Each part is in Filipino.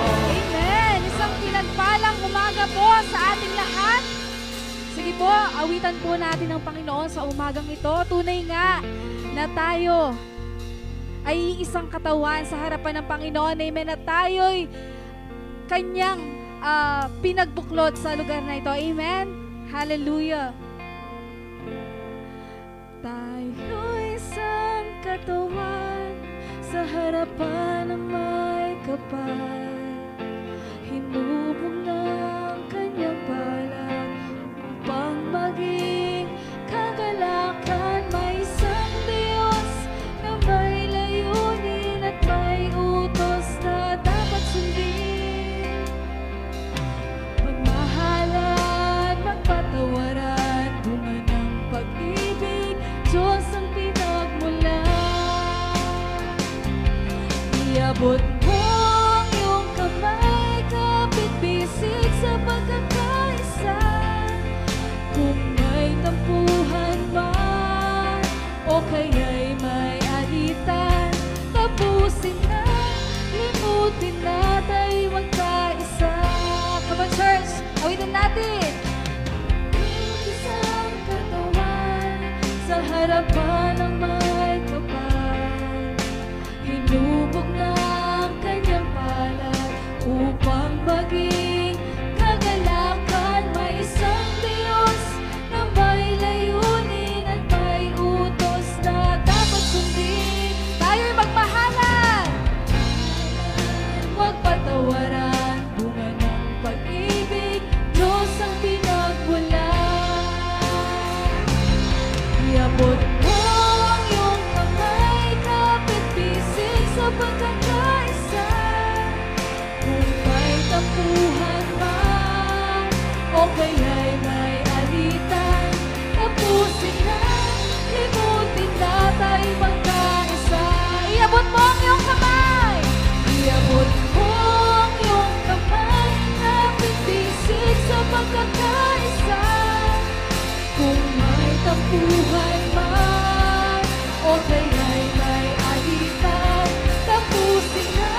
Amen! Isang pinagpalang umaga po sa ating lahat. Sige po, awitan po natin ang Panginoon sa umagang ito. Tunay nga na tayo ay isang katawan sa harapan ng Panginoon. Amen. At tayo'y Kanyang pinagbuklod sa lugar na ito. Amen. Hallelujah. Tayo'y isang katawan sa harapan ng may kapal. Hinubog ng Kanyang balat upang maging kagalakan. May isang Diyos na may layunin at may utos na dapat sundin. Magmahalan, magpatawaran, bunga ng pag-ibig, Diyos ang pinagmulan. Iabot mo ang iyong kamay, kapit-bisig sa pagkakaisa. Kung may tampuhan man o kaya'y may alitan, tapusin na, limutin na, tayo'y magkaisa. Come on, church, awitin natin. Isang katawan sa harapan ng may kapal. Hinubog ng Kanyang balat upang maging kagalakan. May isang Diyos na may layunin at may utos na dapat sundin. Tayo'y magmahalan, magpatawaran, bunga ng pag-ibig, Diyos ang pinagmulan. Iabot mo ang iyong kamay, kapit-bisig sa pagkakaisa. Kung may tampuhan man o kaya'y may alitan, tapusin na, limutin na, tayo'y magkaisa. Iabot mo ang iyong kamay. Iabot mo ang iyong kamay, kapit-bisig sa pagkakaisa. Kung may tampuhan man o kaya'y may alitan, tapusin na,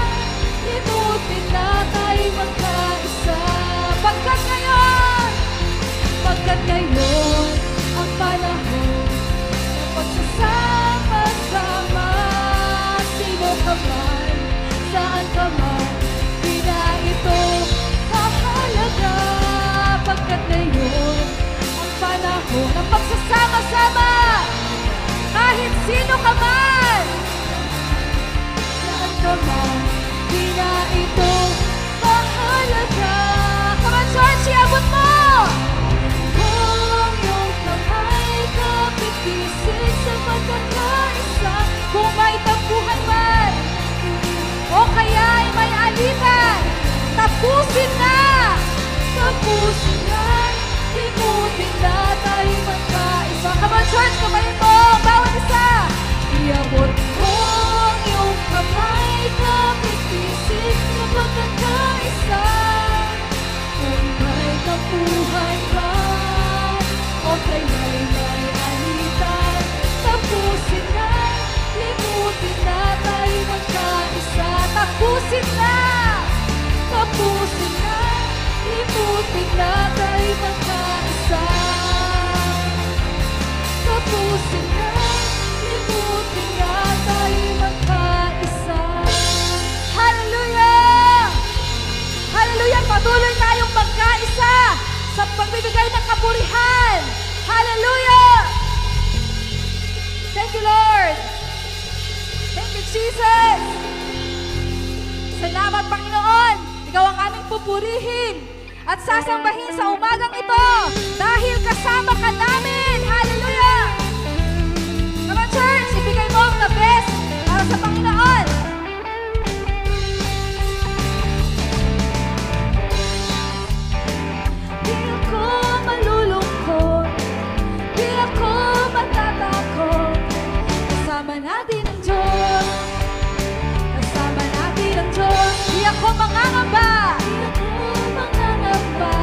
limutin na, tayo'y magkaisa. Pagkat ngayon ang panahon ng pagsasama-sama. Sino ka man, saan ka man, di na ito mahalaga. Pagkat ngayon ang panahon ng pagsasama-sama. Kahit sino ka man, saan ka man, di na ito mahalaga. Come on, church, iabot mo! Ang iyong kamay, kapit-bisig sa pagkakaisa. Kung may tampuhan man o kaya'y may alitan, tapusin na, tapusin na, limutin na, tayo'y magkaisa. Come on, church, kumain mo, bawat isa. Iabot mo ang iyong kamay, kapit-bisig sa pagkakaisa. Kung may tampuhan man o kaya'y may alitan, tapusin na, limutin na, tayo'y magkaisa. Tapusin na, tapusin na, limutin na, tayo'y magkaisa. Tapusin na, limutin na, tayo'y magkaisa. Hallelujah! Hallelujah! Patuloy tayong magkaisa sa pagbibigay ng kapurihan. Hallelujah! Thank you, Lord. Thank you, Jesus. Salamat, Panginoon. Ikaw ang aming pupurihin at sasambahin sa umagang ito dahil kasama ka namin. Hallelujah! Come on, church. Ibigay mo ang the best para sa Panginoon. Di ako malulungkot, di ako matatakot. Kasama natin ang Diyos, kasama natin ang Diyos. Di ako mangangamba, di ako mangangamba,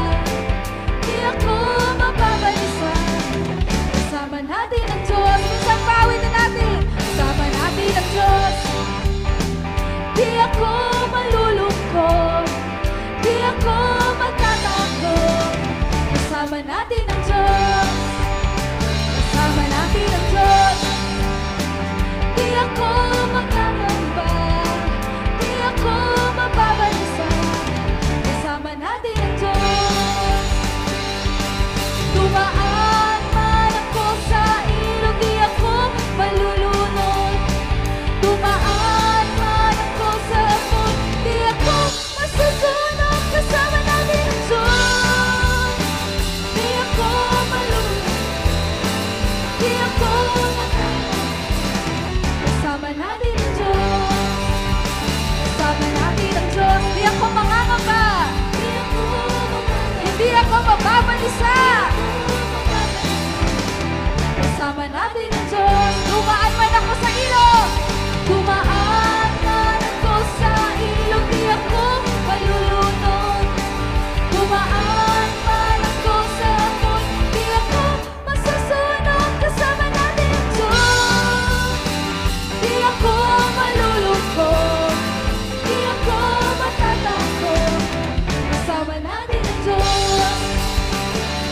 di ako mababalisa. Kasama natin ang Diyos. Minsan pawin na natin, kasama natin ang Diyos. kasama natin ang Diyos. Dumaan man ako sa ilog, dumaan man ako sa ilog, di ako malulunod. Dumaan man ako sa apoy, di ako masusunog. Kasama natin ang Diyos. Di ako malulungkot, di ako matatakot. Kasama natin ang Diyos.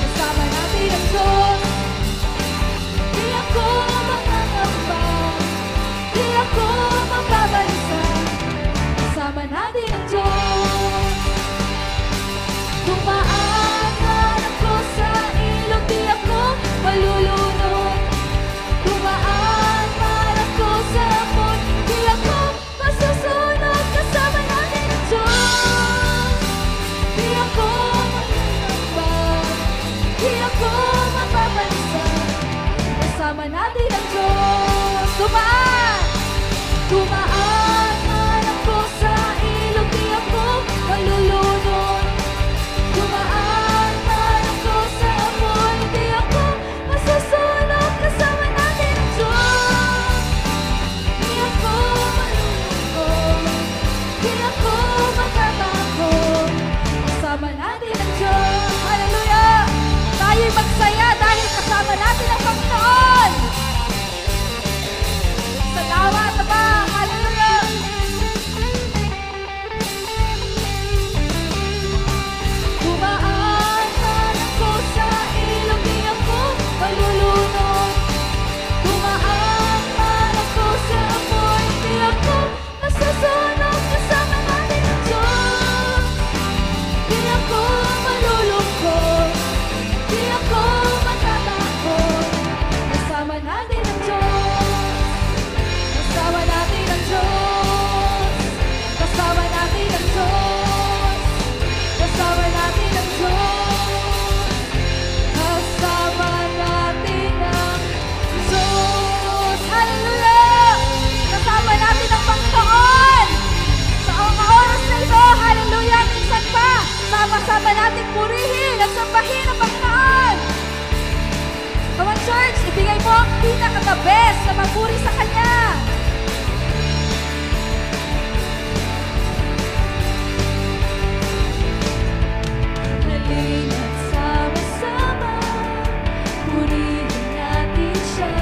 Kasama natin ang Diyos. Di ako makakamba, di ako mababalisa. Kasama natin ang Diyos. Dumaan man ako sa ilog, di ako malulunod. Dumaan man ako sa apoy, di ako masusunog. Kasama natin ang Diyos. Di ako makakamba, di ako mababalisa. Kasama natin ang Diyos. Dumaan! Dumaan man ako sa ilog, di ako malulunod. Dumaan man ako sa apoy, di ako masusunog. Kasama natin ang Diyos. Di ako malulungkot, di ako matatakot. Kasama natin ang Diyos. Hallelujah! Tayo'y magsaya dahil kasama natin ang Panginoon. Salamat Ama. Hallelujah! Dumaan man ako sa ilog, di ako malulunod. Dumaan man ako sa apoy, di ako masusunog. Kasama natin ang Diyos. Di ako malulungkot, di ako matatakot. Kasama natin ang Diyos. Kasama natin ang Diyos. Kasama natin ang Diyos. Kasama natin ang Diyos. Kasama natin ang Diyos. Hallelujah! Kasama natin ang Panginoon. Sa mga oras na ito, hallelujah, minsan pa, sama-sama natin purihin at sambahin ang Panginoon. Come on, church, ibigay mo ang pinaka-the best na magpuri sa Kanya. Halina't sama-sama, purihin natin siya.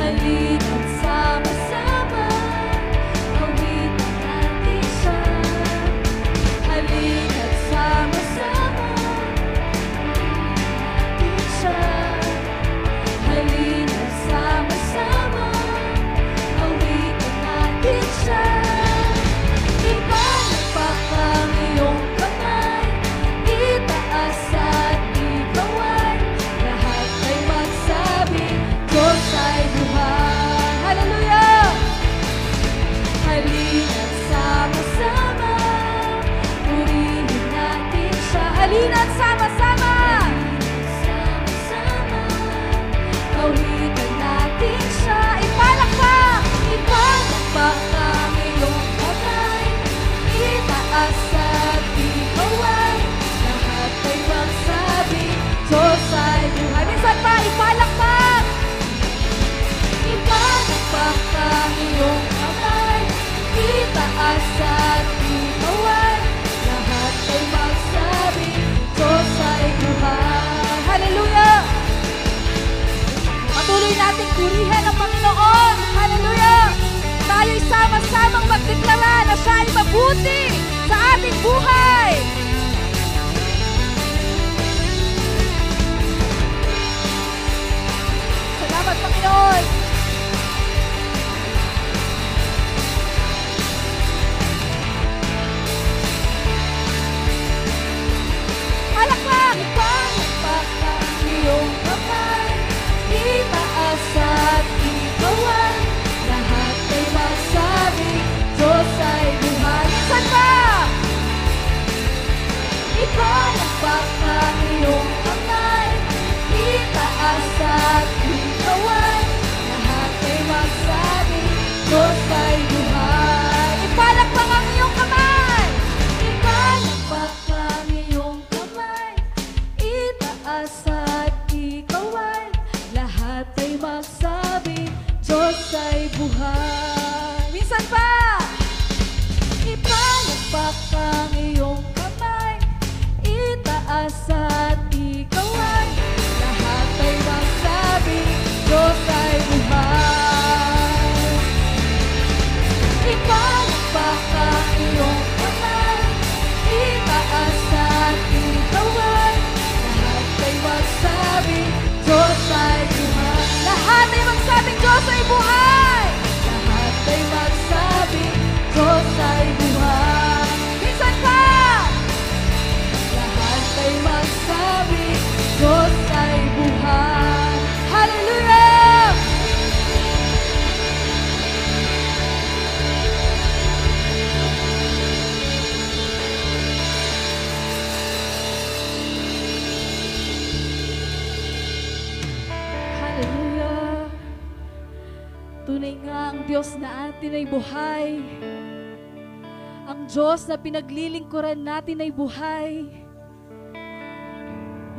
Halina't sama-sama, awitin natin siya. Halina't sama-sama, natin siya. Halina't sama-sama, awitin natin siya. Ipalakpak ang iyong kamay, itaas at ikawan. Lahat ay magsabi, Diyos ay buhay. Hallelujah! Halina't sama-sama, purihin natin siya. Halina't sama-sama, sama-sama, awitin natin siya. Ipalakpak ang iyong kamay, itaas at ikawan. Lahat ay magsabi, Diyos ay buhay. Minsan pa, ipalakpak ang iyong kamay, itaas at ikawan. Lahat ay magsabi, Diyos ay buhay. Hallelujah! Patuloy nating purihin ang Panginoon. Hallelujah! Tayo'y sama-samang magdeklara na siya ay mabuti sa ating buhay. Salamat, Panginoon. Palakpak! Ipalakpak ang iyong kamay, itaas at ikawan. Lahat ay magsabi, Diyos ay buhay. Minsan pa! Ipalakpak ang iyong kamay, itaas at ikawan. Lahat ay magsabi, Diyos ay buhay. Ipalakpak ang iyong kamay, ipalakpak ang iyong kamay, itaas at ikawan. Lahat ay buhay. Minsan pa! Ipalakpak ang iyong kamay, itaas at ikaw ay lahat ay magsabi, Diyos ay buhay. Ipalakpak ang iyong kamay, itaas at ikaw ay lahat ay magsabi, Diyos ay buhay. Lahat ay magsabing Diyos ay buhay. Lahat ay magsabing Diyos ay buhay. Minsan pa! Lahat ay magsabing Diyos ay buhay. Hallelujah! Hallelujah! Tunay nga ang Diyos na atin ay buhay. Ang Diyos na pinaglilingkuran natin ay buhay.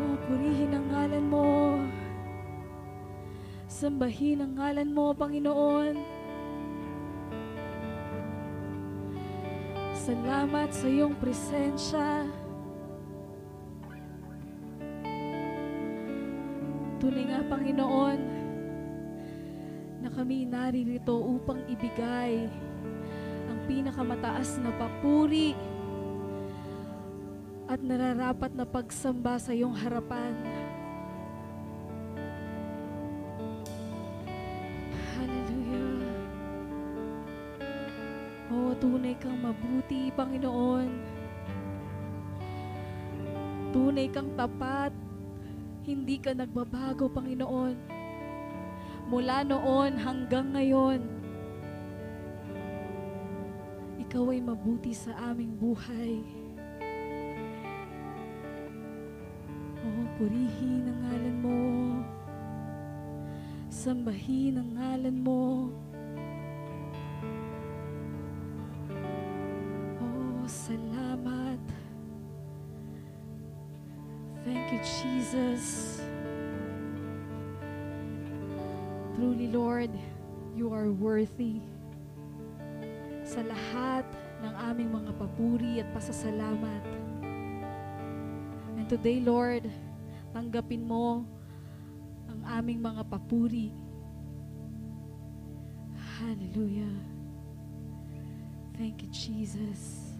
Oh, purihin ang ngalan mo. Sambahin ang ngalan mo, Panginoon. Salamat sa iyong presensya. Tunay nga, Panginoon, na kami naririto upang ibigay ang pinakamataas na papuri at nararapat na pagsamba sa iyong harapan. Hallelujah. Oh, tunay kang mabuti, Panginoon. Tunay kang tapat. Hindi ka nagbabago, Panginoon. Mula noon hanggang ngayon, ikaw ay mabuti sa aming buhay. Oh, purihin ang ngalan mo. Sambahin ang ngalan mo. Oh, salamat. Thank you, Jesus. Truly, Lord, you are worthy sa lahat ng aming mga papuri at pasasalamat. And today, Lord, tanggapin mo ang aming mga papuri. Hallelujah. Thank you, Jesus.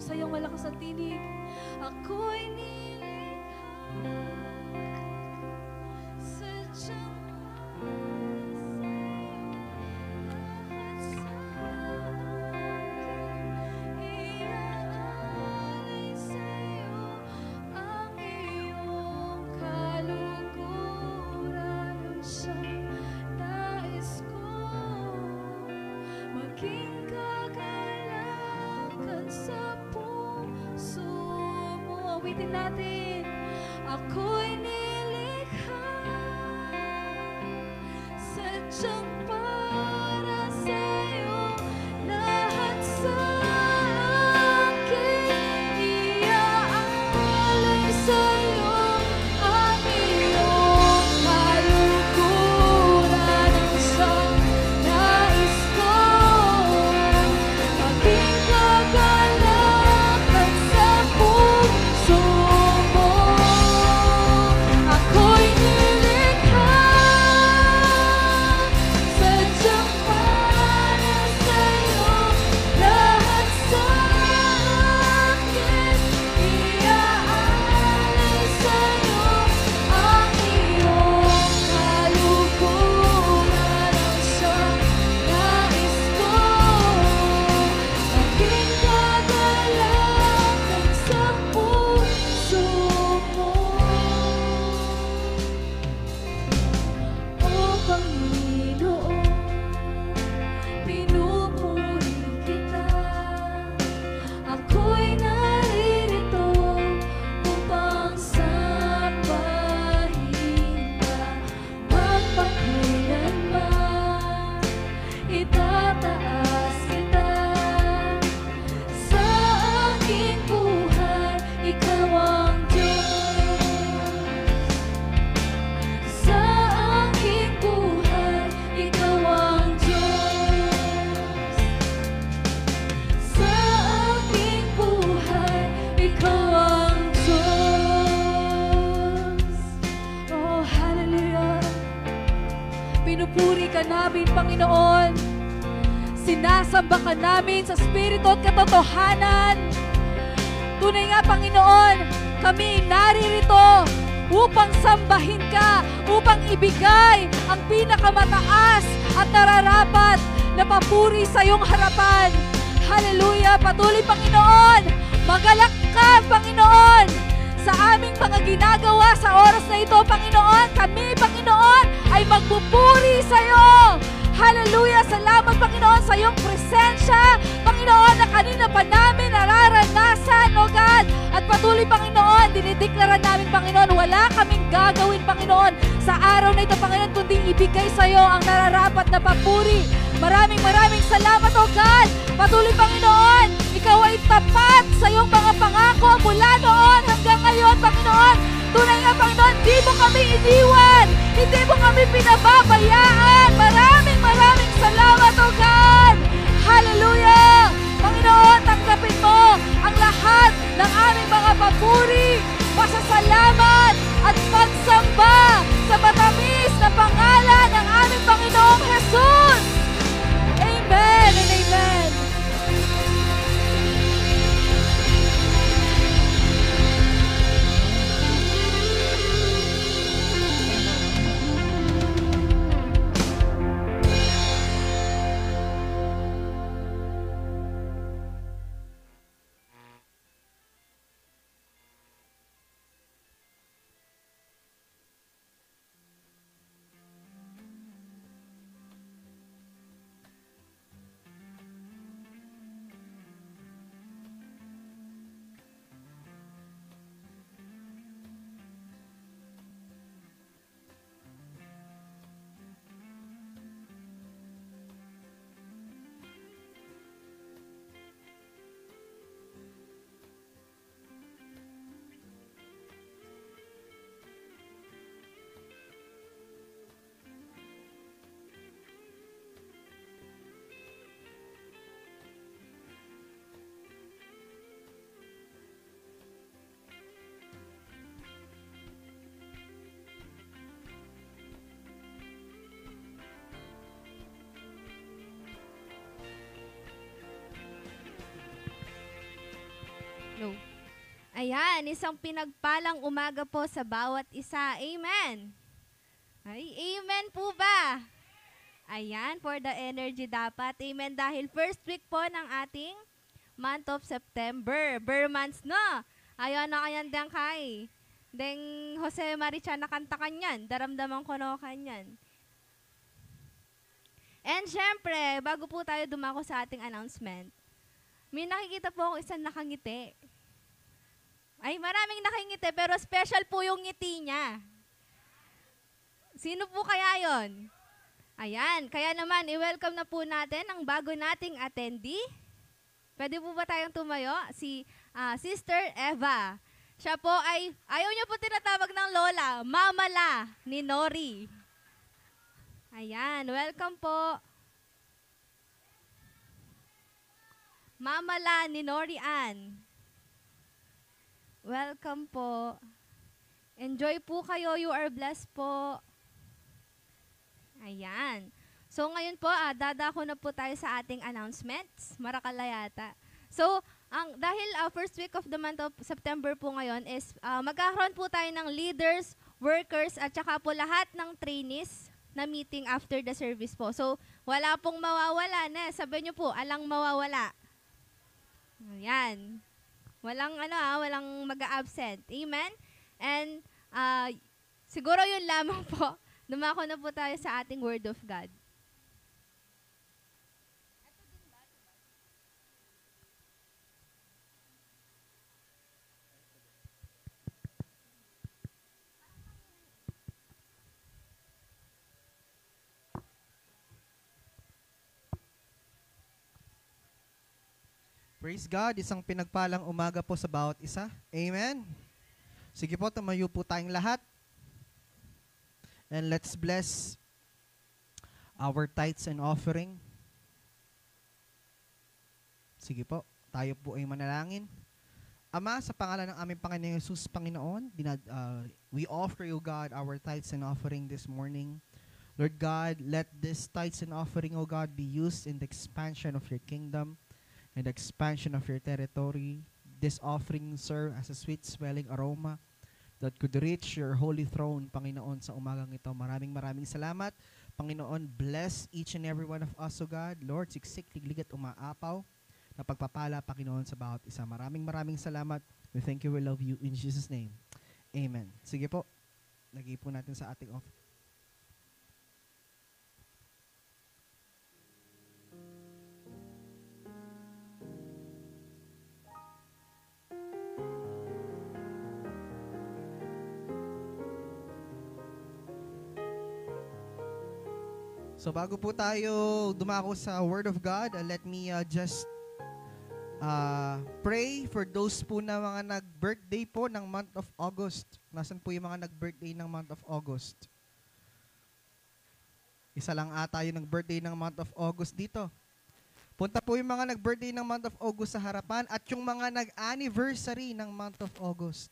sa iyong malakas na tinig. Ako'y nilikha, sadyang lahat sa akin, iaalay sa'yo ang iyong kaluguran. Ang siyang nais ko, maging kagalakan sa puso mo. Awitin natin. Ako'y nilikha, sadyang para sa'yo, lahat sa akin, iaalay sa'yo ang iyong kaluguran. Ang siyang nais ko, maging kagalakan sa puso mo. Ako'y nilikha, sadyang para sa'yo, lahat sa akin, iaalay sa'yo ang iyong kaluguran. Ang siyang nais ko, maging kagalakan sa puso mo. O Panginoon, pinupuri kita. Ako'y naririto upang sambahin ka. Magpakailanman itataas kita. Sa aking buhay, ikaw ang Diyos. Sa aking buhay, ikaw ang Diyos. Sa aking buhay, ikaw ang Diyos. Oh, hallelujah. Pinupuri ka namin, Panginoon. Sinasamba ka namin sa Espiritu at katotohanan. Tunay nga, Panginoon, kami naririto upang sambahin ka, upang ibigay ang pinakamataas at nararapat na papuri sa iyong harapan. Hallelujah! Patuloy, Panginoon, magalak ka, Panginoon, sa aming mga ginagawa sa oras na ito, Panginoon. Kami, Panginoon, ay magpupuri sa iyo. Hallelujah! Salamat, Panginoon, sa iyong presensya, Panginoon, na kanina pa namin nararanasan, O God. At patuloy, Panginoon, dinideklara namin, Panginoon, wala kaming gagawin, Panginoon, sa araw na ito, Panginoon, kundi ibigay sa iyo ang nararapat na papuri. Maraming salamat, O God. Patuloy, Panginoon, ikaw ay tapat sa iyong mga pangako mula noon hanggang ngayon, Panginoon. Tunay nga, Panginoon, di mo kami iniwan, hindi mo kami pinababayaan. Maraming salamat, O God. Hallelujah! Panginoon, tanggapin mo ang lahat ng aming mga papuri, pasasalamat at pagsamba sa matamis na pangalan ng aming Panginoong Jesus. Amen and amen. Ayan, isang pinagpalang umaga po sa bawat isa. Amen. Ay, amen po ba? Ayan, for the energy dapat. Amen, dahil first week po ng ating month of September. Ber months na. Ayan na kayan dang kay. Deng Jose Maricha nakanta kanyan. Daramdaman ko no kanyan. And syempre, bago po tayo dumako sa ating announcement, may nakikita po akong isang nakangiti. Ay, maraming nakingiti, pero special po yung ngiti niya. Sino po kaya yon? Ayan, kaya naman, i-welcome na po natin ang bago nating attendee. Pwede po ba tayong tumayo? Si Sister Eva. Siya po ay, ayaw niyo po tinatawag ng lola, Mama La ni Nori. Ayan, welcome po. Mama La ni Nori Ann. Welcome po. Enjoy po kayo. You are blessed po. Ayan. So ngayon po, dadako na po tayo sa ating announcements. Marakalaya. So, dahil first week of the month of September po ngayon is magkakaroon po tayo ng leaders, workers, at saka po lahat ng trainees na meeting after the service po. So, wala pong mawawala na. Sabi niyo po, alang mawawala. Ayan. Walang mag-absent. Amen? And siguro yun lamang po. Dumako na po tayo sa ating Word of God. Praise God, isang pinagpalang umaga po sa bawat isa. Amen. Sige po, tumayo po tayong lahat. And let's bless our tithes and offering. Sige po, tayo po ay manalangin. Ama, sa pangalan ng aming Panginoon Jesus, Panginoon, we offer you, God, our tithes and offering this morning. Lord God, let this tithes and offering, O God, be used in the expansion of your kingdom and the expansion of your territory. This offering serve as a sweet smelling aroma that could reach your holy throne, Panginoon, sa umagang ito. Maraming salamat. Panginoon, bless each and every one of us, O God. Lord, siksik, liglig at umaapaw na pagpapala, Panginoon, sa bawat isa. Maraming salamat. We thank you, we love you. In Jesus' name, amen. Sige po, lagay po natin sa ating offering. So bago po tayo dumako sa Word of God, let me just pray for those po na mga nag-birthday po ng month of August. Nasaan po yung mga nag-birthday ng month of August? Isa lang ata yung nag-birthday ng month of August dito. Punta po yung mga nag-birthday ng month of August sa harapan at yung mga nag-anniversary ng month of August.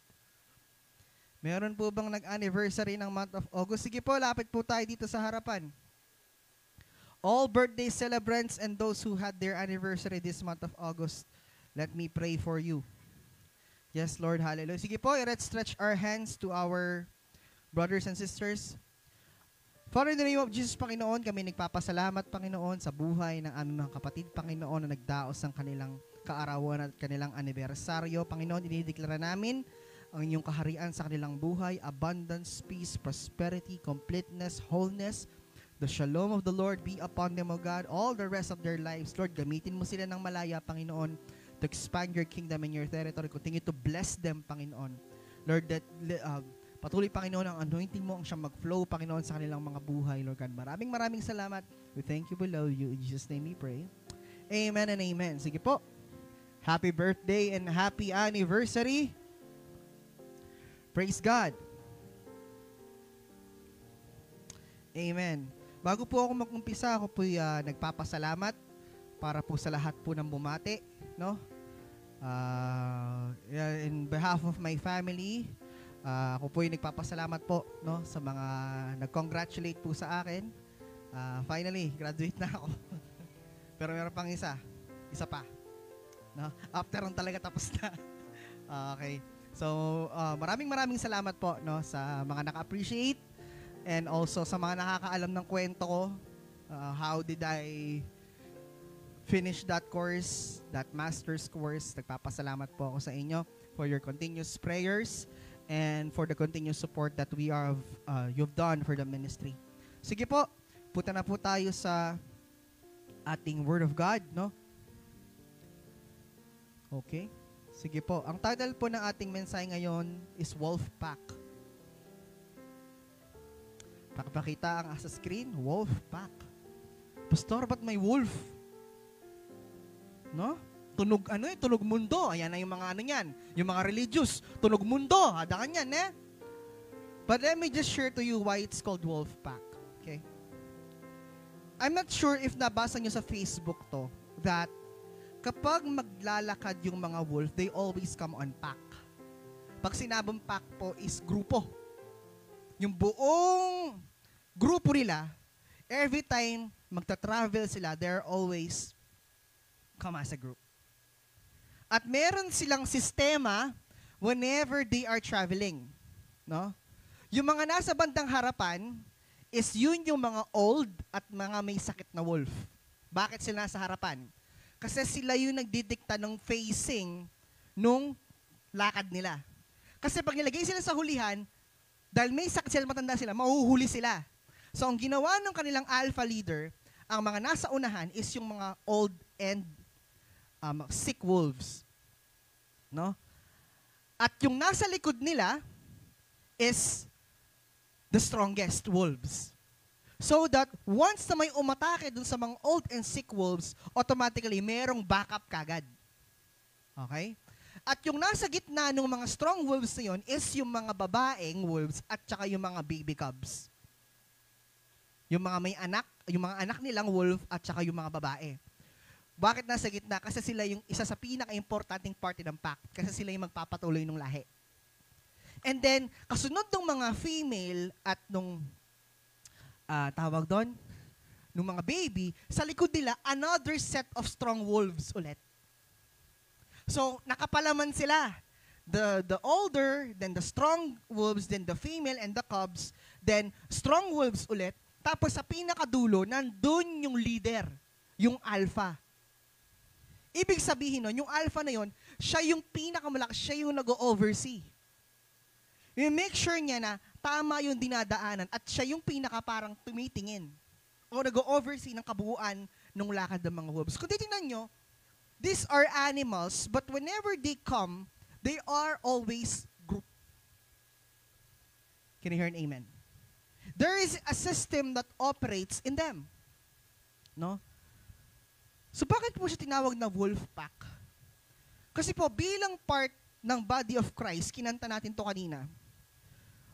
Meron po bang nag-anniversary ng month of August? Sige po, lapit po tayo dito sa harapan. All birthday celebrants and those who had their anniversary this month of August, let me pray for you. Yes, Lord, hallelujah. Sige po, let's stretch our hands to our brothers and sisters. Father, in the name of Jesus, Panginoon, kami nagpapasalamat, Panginoon, sa buhay ng aming mga kapatid, Panginoon, na nagdaos ng kanilang kaarawan at kanilang anibersaryo. Panginoon, dinideklara namin ang inyong kaharian sa kanilang buhay, abundance, peace, prosperity, completeness, wholeness. The shalom of the Lord be upon them, O God, all the rest of their lives. Lord, gamitin mo sila ng malaya, Panginoon, to expand your kingdom and your territory. Continue to bless them, Panginoon. Lord, that patuloy, Panginoon, ang anointing mo ang siyang mag-flow, Panginoon, sa kanilang mga buhay, Lord God. Maraming salamat. We thank you, we love you. In Jesus' name we pray. Amen and amen. Sige po. Happy birthday and happy anniversary. Praise God. Amen. Bago po ako mag-umpisa, ako po nagpapasalamat para po sa lahat po ng bumati, no? In behalf of my family, ako po nagpapasalamat po, no, sa mga nag-congratulate po sa akin. Finally, graduate na ako. Pero meron pang isa pa, no? After on talaga tapos na. Okay. So, maraming salamat po no sa mga naka-appreciate and also sa mga nakakaalam ng kwento ko. How did I finish that course, that master's course? Nagpapasalamat po ako sa inyo for your continuous prayers and for the continuous support that you've done for the ministry. Sige po, punta na po tayo sa ating Word of God, no? Okay. Sige po. Ang title po ng ating mensahe ngayon is Wolf Pack. Pakipakita ang sa screen, Wolf Pack. Pastor, ba't may wolf? No? Tunog mundo. Ayan na yung mga niyan. Yung mga religious. Tunog mundo. Hadakan yan, eh? But let me just share to you why it's called Wolf Pack. Okay? I'm not sure if nabasa nyo sa Facebook to that kapag maglalakad yung mga wolf, they always come on pack. Pag sinabang pack po is grupo. Yung buong grupo nila, every time magta-travel sila, they're always come as a group. At meron silang sistema whenever they are traveling. No? Yung mga nasa bandang harapan is yun yung mga old at mga may sakit na wolf. Bakit sila nasa harapan? Kasi sila yung nagdidikta ng facing nung lakad nila. Kasi pag nilagay sila sa hulihan, dahil may sakit sila, matanda sila, mahuhuli sila. So ang ginawa ng kanilang alpha leader, ang mga nasa unahan is yung mga old and sick wolves. No? At yung nasa likod nila is the strongest wolves. So that once na may umatake dun sa mga old and sick wolves, automatically merong backup kagad. Okay? At yung nasa gitna ng mga strong wolves na yun is yung mga babaeng wolves at saka yung mga baby cubs. Yung mga may anak, yung mga anak nilang wolf at saka yung mga babae. Bakit nasa gitna? Kasi sila yung isa sa pinaka-importanting party ng pack. Kasi sila yung magpapatuloy ng lahi. And then, kasunod ng mga female at nung tawag doon, nung mga baby, sa likod nila, another set of strong wolves ulit. So, nakapalaman sila. The older, then the strong wolves, then the female and the cubs, then strong wolves ulit. Tapos sa pinakadulo, nandun yung leader, yung alpha. Ibig sabihin nun, yung alpha na yon, siya yung pinakamalaki, siya yung nag-oversee. I-make sure niya na tama yung dinadaanan at siya yung pinaka parang tumitingin o nag-oversee ng kabuuan ng lakad ng mga wolves. Kung titingnan nyo, these are animals, but whenever they come, they are always group. Can you hear an amen? There is a system that operates in them. No? So bakit po siya tinawag na wolf pack? Kasi po bilang part ng body of Christ, kinanta natin to kanina,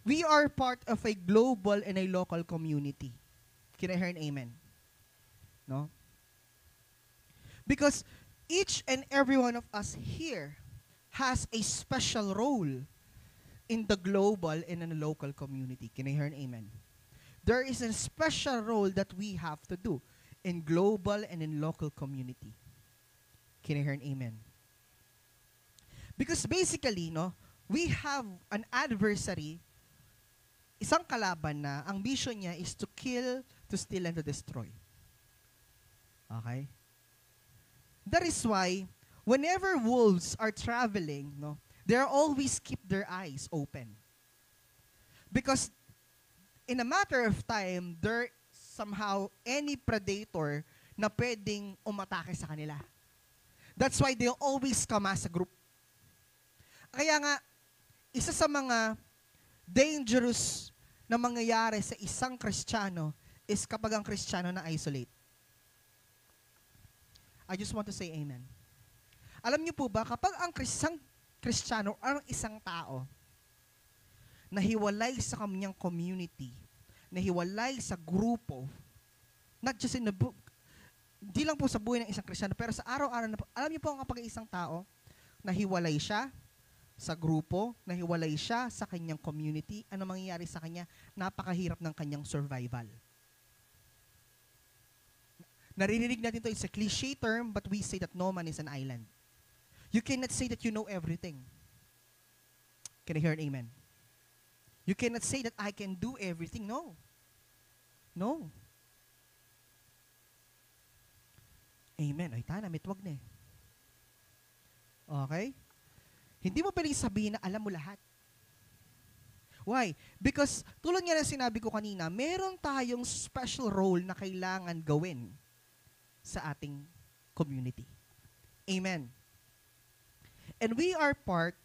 we are part of a global and a local community. Can I hear an amen? No? Because each and every one of us here has a special role in the global and in the local community. Can I hear an amen? There is a special role that we have to do in global and in local community. Can I hear an amen? Because basically, no, we have an adversary, isang kalaban na ang mission niya is to kill, to steal, and to destroy. Okay? That is why, whenever wolves are traveling, no, they always keep their eyes open. Because in a matter of time, there somehow any predator na pwedeng umatake sa kanila. That's why they always come as a group. Kaya nga, isa sa mga dangerous na mangyayari sa isang Kristiyano is kapag ang Kristiyano na isolate. I just want to say amen. Alam niyo po ba, kapag ang isang Kristiyano o ang isang tao nahiwalay sa kanyang community, nahiwalay sa grupo, not just in the book, hindi lang po sa buhay ng isang Kristiyano, pero sa araw-araw na po, alam niyo po kapag isang tao, nahiwalay siya sa grupo, nahiwalay siya sa kanyang community, ano mangyayari sa kanya? Napakahirap ng kanyang survival. Naririnig natin ito, it's a cliche term, but we say that no man is an island. You cannot say that you know everything. Can I hear an amen? You cannot say that I can do everything. No. No. Amen. Ay, tana, mitwag na eh. Okay? Hindi mo pwedeng sabihin na alam mo lahat. Why? Because, tulad nga na sinabi ko kanina, meron tayong special role na kailangan gawin sa ating community. Amen. And we are part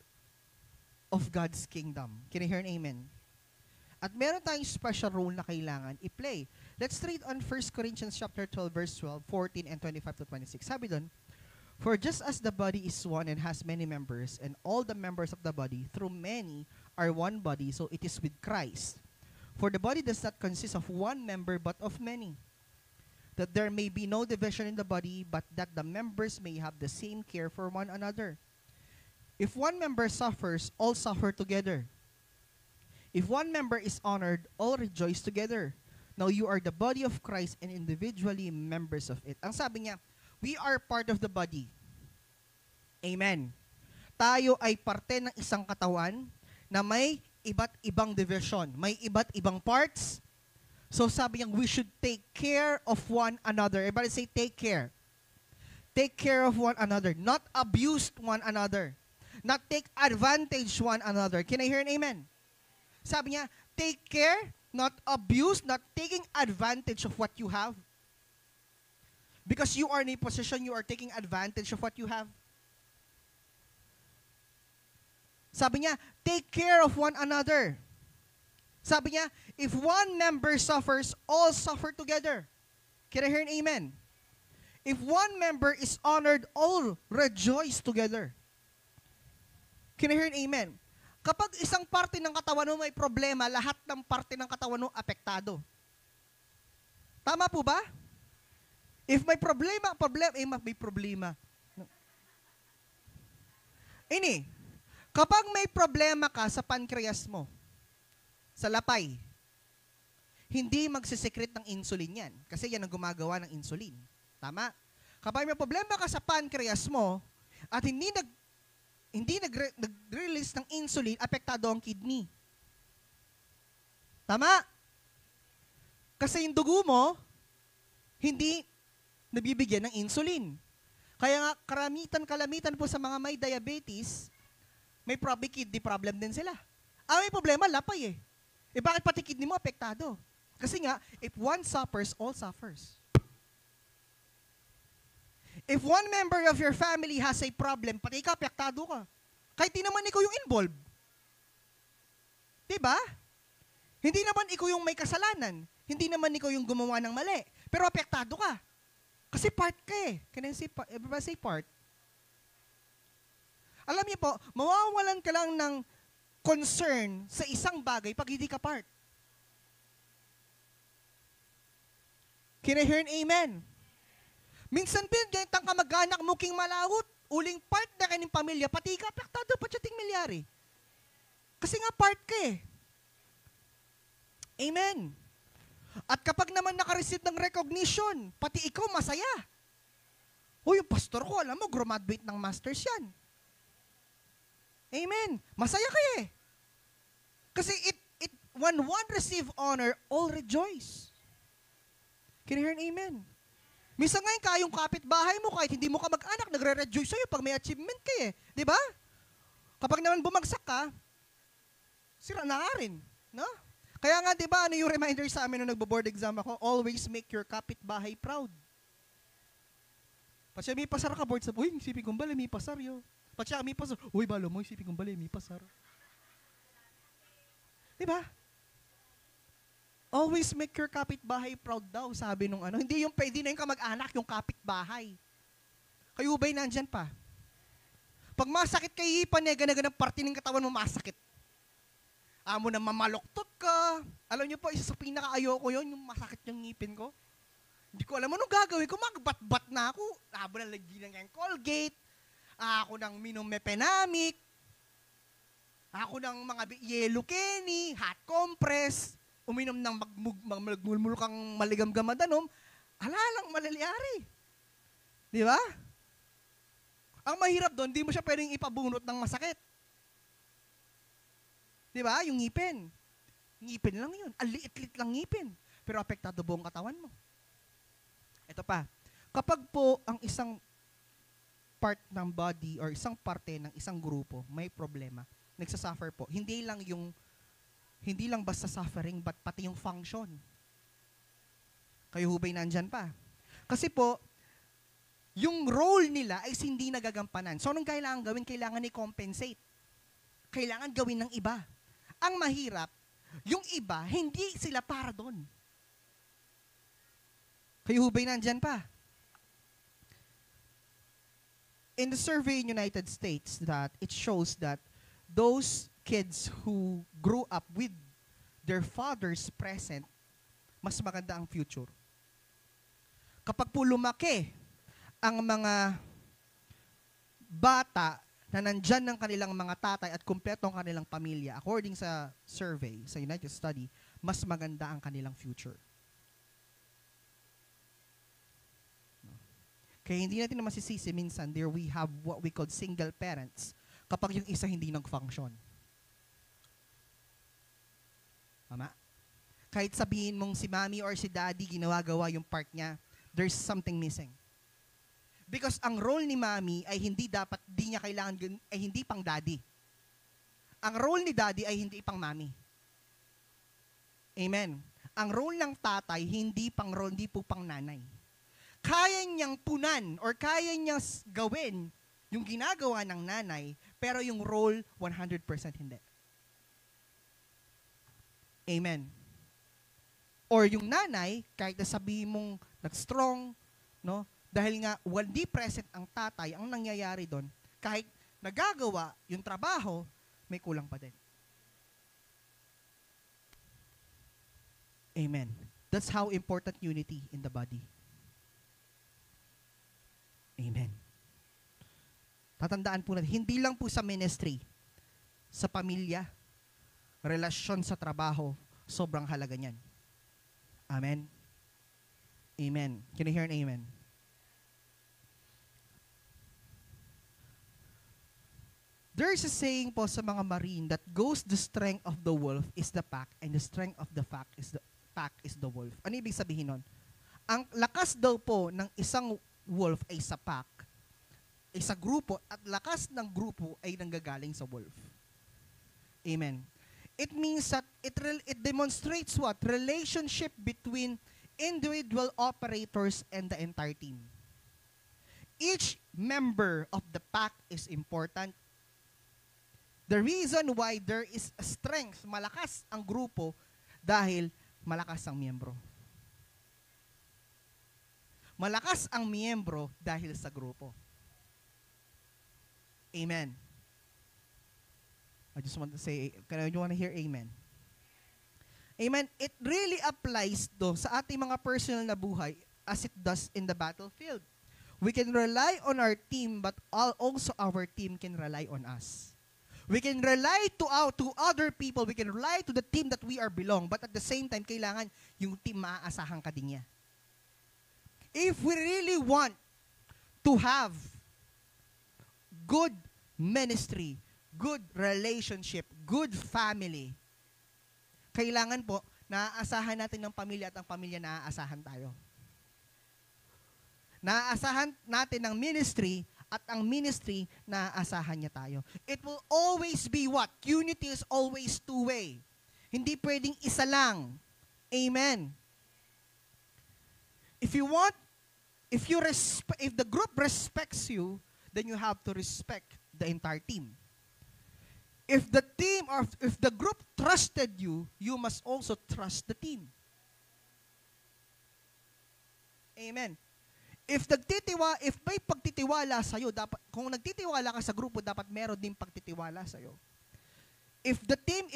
of God's kingdom. Can I hear an amen? At meron tayong special role na kailangan i-play. Let's read on 1 Corinthians chapter 12, verse 12, 14, and 25 to 26. Sabi doon, for just as the body is one and has many members, and all the members of the body, through many, are one body, so it is with Christ. For the body does not consist of one member, but of many. That there may be no division in the body, but that the members may have the same care for one another. If one member suffers, all suffer together. If one member is honored, all rejoice together. Now you are the body of Christ and individually members of it. Ang sabi niya, we are part of the body. Amen. Tayo ay parte ng isang katawan na may iba't ibang division, may iba't ibang parts. So sabi niya, we should take care of one another. Everybody say, take care. Take care of one another. Not abuse one another. Not take advantage one another. Can I hear an amen? Sabi niya, take care, not abuse, not taking advantage of what you have. Because you are in a position, you are taking advantage of what you have. Sabi niya, take care of one another. Sabi niya, if one member suffers, all suffer together. Can I hear an amen? If one member is honored, all rejoice together. Can I hear an amen? Kapag isang parte ng katawan mo may problema, lahat ng parte ng katawan mo apektado. Tama po ba? If may problema, may problema. Ini, kapag may problema ka sa pancreas mo, sa lapay, hindi magsisekret ng insulin yan. Kasi yan ang gumagawa ng insulin. Tama? Kapag may problema ka sa pancreas mo, at hindi nag-release ng insulin, apektado ang kidney. Tama? Kasi yung dugo mo, hindi nabibigyan ng insulin. Kaya nga, kalamitan po sa mga may diabetes, may kidney problem din sila. May problema, lapay eh. Bakit pati kidney mo apektado? Kasi nga, if one suffers, all suffers. If one member of your family has a problem, pati ikaw, apektado ka. Kahit di naman ikaw yung involved. Diba? Hindi naman ikaw yung may kasalanan. Hindi naman ikaw yung gumawa ng mali. Pero apektado ka. Kasi part ka eh. Can I say part? Everybody say part. Alam niyo po, mawawalan ka lang ng concern sa isang bagay pag hindi ka part. Can I hear an amen? Minsan din, ganyan tang kamag-anak mo king malawot, uling part na kaning pamilya, pati ka, apektado pa siya ting milyari. Kasi nga part ka eh. Amen. At kapag naman nakareceive ng recognition, pati ikaw masaya. Yung pastor ko, alam mo, graduate ng masters yan. Amen. Masaya ka eh. Kasi when one receive honor, all rejoice. Can you hear an amen? Minsan ngayon, kayong kapitbahay mo, kahit hindi mo ka mag-anak, nagre-rejoice sa'yo pag may achievement ka eh. Di ba? Kapag naman bumagsak ka, sira na ka rin. No? Kaya nga, di ba, ano yung reminder sa amin nung nagbo-board exam ako? Always make your kapitbahay proud. Pag siya may pasar ka, board sa, uy, isipin kong bala, may pasar yun. Pag siya may pasar, uy, balo mo, isipin kong bala, may pasar. Di ba? Always make your kapitbahay proud daw, sabi nung ano. Hindi yung pwede na yung kamag-anak, yung kapitbahay. Kayo ba'y nandyan pa? Pag masakit kay Ipan, gana-gana parte ng katawan mo masakit. Amo na mamaloktot ka. Alam niyo po, isa sa pinaka-ayoko yun, yung masakit yung ngipin ko. Hindi ko alam anong gagawin ko, magbat-bat na ako. Abo na lagi na yung Colgate. Ako ng minom Mepenamic. Ako ng mga yellow Kenny, hot compress. Uminom ng magmulmul-kang maligam-gam adanom, alalang maliliari. Di ba? Ang mahirap doon, di mo siya pwedeng ipabunot ng masakit. Di ba? Yung ngipin. Ngipin lang yun. Ang liit-lit lang ngipin. Pero apektado buong katawan mo. Ito pa. Kapag po ang isang part ng body or isang parte ng isang grupo may problema, nagsasuffer po. Hindi lang basta suffering, but pati yung function. Kayo hubay nandyan pa. Kasi po, yung role nila ay hindi nagagampanan. So, anong kailangan gawin? Kailangan i-compensate. Kailangan gawin ng iba. Ang mahirap, yung iba, hindi sila para doon. Kayo hubay nandyan pa. In the survey in United States, that it shows that those kids who grew up with their fathers present, mas maganda ang future. Kapag po lumaki ang mga bata na nandyan ng kanilang mga tatay at kumpleto ang kanilang pamilya, according sa survey, sa United Study, mas maganda ang kanilang future. Kaya hindi natin na masisisi minsan, there we have what we call single parents kapag yung isa hindi nag-function. Tama? Kahit sabihin mong si mommy or si daddy ginagawa yung part niya, there's something missing. Because ang role ni mommy ay hindi niya kailangan, ay hindi pang daddy. Ang role ni daddy ay hindi pang mommy. Amen. Ang role ng tatay, hindi po pang nanay. Kaya niyang punan or kaya niyang gawin yung ginagawa ng nanay, pero yung role, 100% hindi. Amen. Or yung nanay, kahit na sabihin mong nag-strong, no? Dahil nga, hindi present ang tatay, ang nangyayari doon, kahit nagagawa yung trabaho, may kulang pa din. Amen. That's how important unity in the body. Amen. Tatandaan po natin, hindi lang po sa ministry, sa pamilya, relasyon sa trabaho, sobrang halaga niyan. Amen. Amen. Can you hear an amen? There is a saying po sa mga marine that goes the strength of the wolf is the pack and the strength of the pack is the wolf. Ano ibig sabihin nun? Ang lakas daw po ng isang wolf ay sa pack, ay sa grupo, at lakas ng grupo ay nanggagaling sa wolf. Amen. It means that it demonstrates what? Relationship between individual operators and the entire team. Each member of the pack is important. The reason why there is a strength, malakas ang grupo, dahil malakas ang miyembro. Malakas ang miyembro dahil sa grupo. Amen. I just want to say, you want to hear amen? Amen. It really applies sa ating mga personal na buhay as it does in the battlefield. We can rely on our team, but also our team can rely on us. We can rely to other people. We can rely to the team that we are belong. But at the same time, kailangan yung team maaasahan ka din niya. If we really want to have good ministry, good relationship, good family, kailangan po, naaasahan natin ng pamilya at ang pamilya naaasahan tayo. Naaasahan natin ng ministry at ang ministry naaasahan niya tayo. It will always be what? Unity is always two-way. Hindi pwedeng isa lang. Amen. If the group respects you, then you have to respect the entire team. If the group trusted you, you must also trust the team. Amen. If may pagtitiwala sa'yo, kung nagtitiwala ka sa grupo, dapat meron din pagtitiwala sa'yo. If the team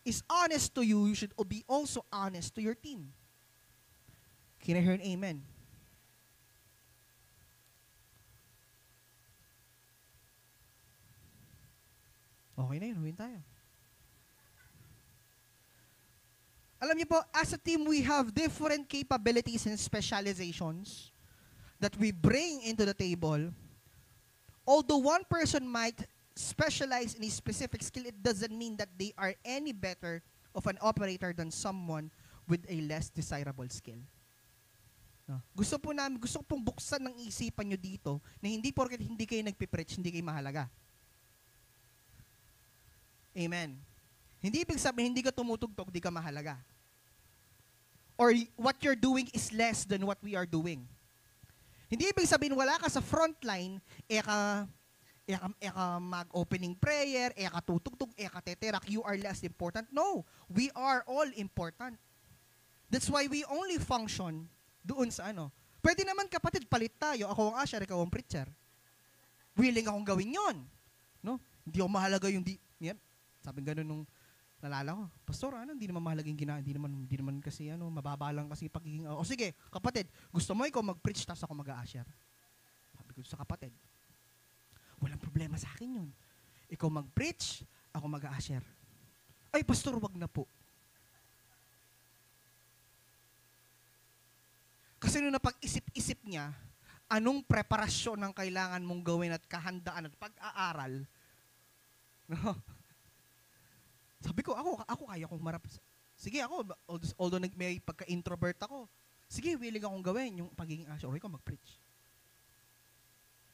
is honest to you, you should be also honest to your team. Can I hear an amen? Okay na yun, huwin tayo. Alam niyo po, as a team, we have different capabilities and specializations that we bring into the table. Although one person might specialize in a specific skill, it doesn't mean that they are any better of an operator than someone with a less desirable skill. No? Gusto ko pong buksan ng isipan nyo dito na hindi porket hindi kayo nagpipreach, hindi kayo mahalaga. Amen. Hindi ibig sabihin, hindi ka tumutugtog, hindi ka mahalaga. Or what you're doing is less than what we are doing. Hindi ibig sabihin, wala ka sa front line, eka mag-opening prayer, eka tutugtog, eka teterak, you are less important. No, we are all important. That's why we only function doon sa ano. Pwede naman kapatid, palit tayo. Ako ang usher, ikaw ang preacher. Willing akong gawin yon. No? Hindi ako mahalaga yung yan. Sabi ganun nung nalala ko, Pastor, hindi naman mahalaga yung ginagawa, hindi naman kasi mababa lang kasi pagiging, o sige, kapatid, gusto mo ikaw mag-preach, tapos ako mag-a-usher. Sabi ko sa kapatid, walang problema sa akin yun. Ikaw mag-preach, ako mag-a-usher. Ay, Pastor, wag na po. Kasi nung napag-isip-isip niya, anong preparasyon ang kailangan mong gawin at kahandaan at pag-aaral, no? Sabi ko, ako kaya kong marap. Sige, ako, although may pagka-introvert ako, sige, willing akong gawin yung pagiging usher. Or ikaw mag-preach.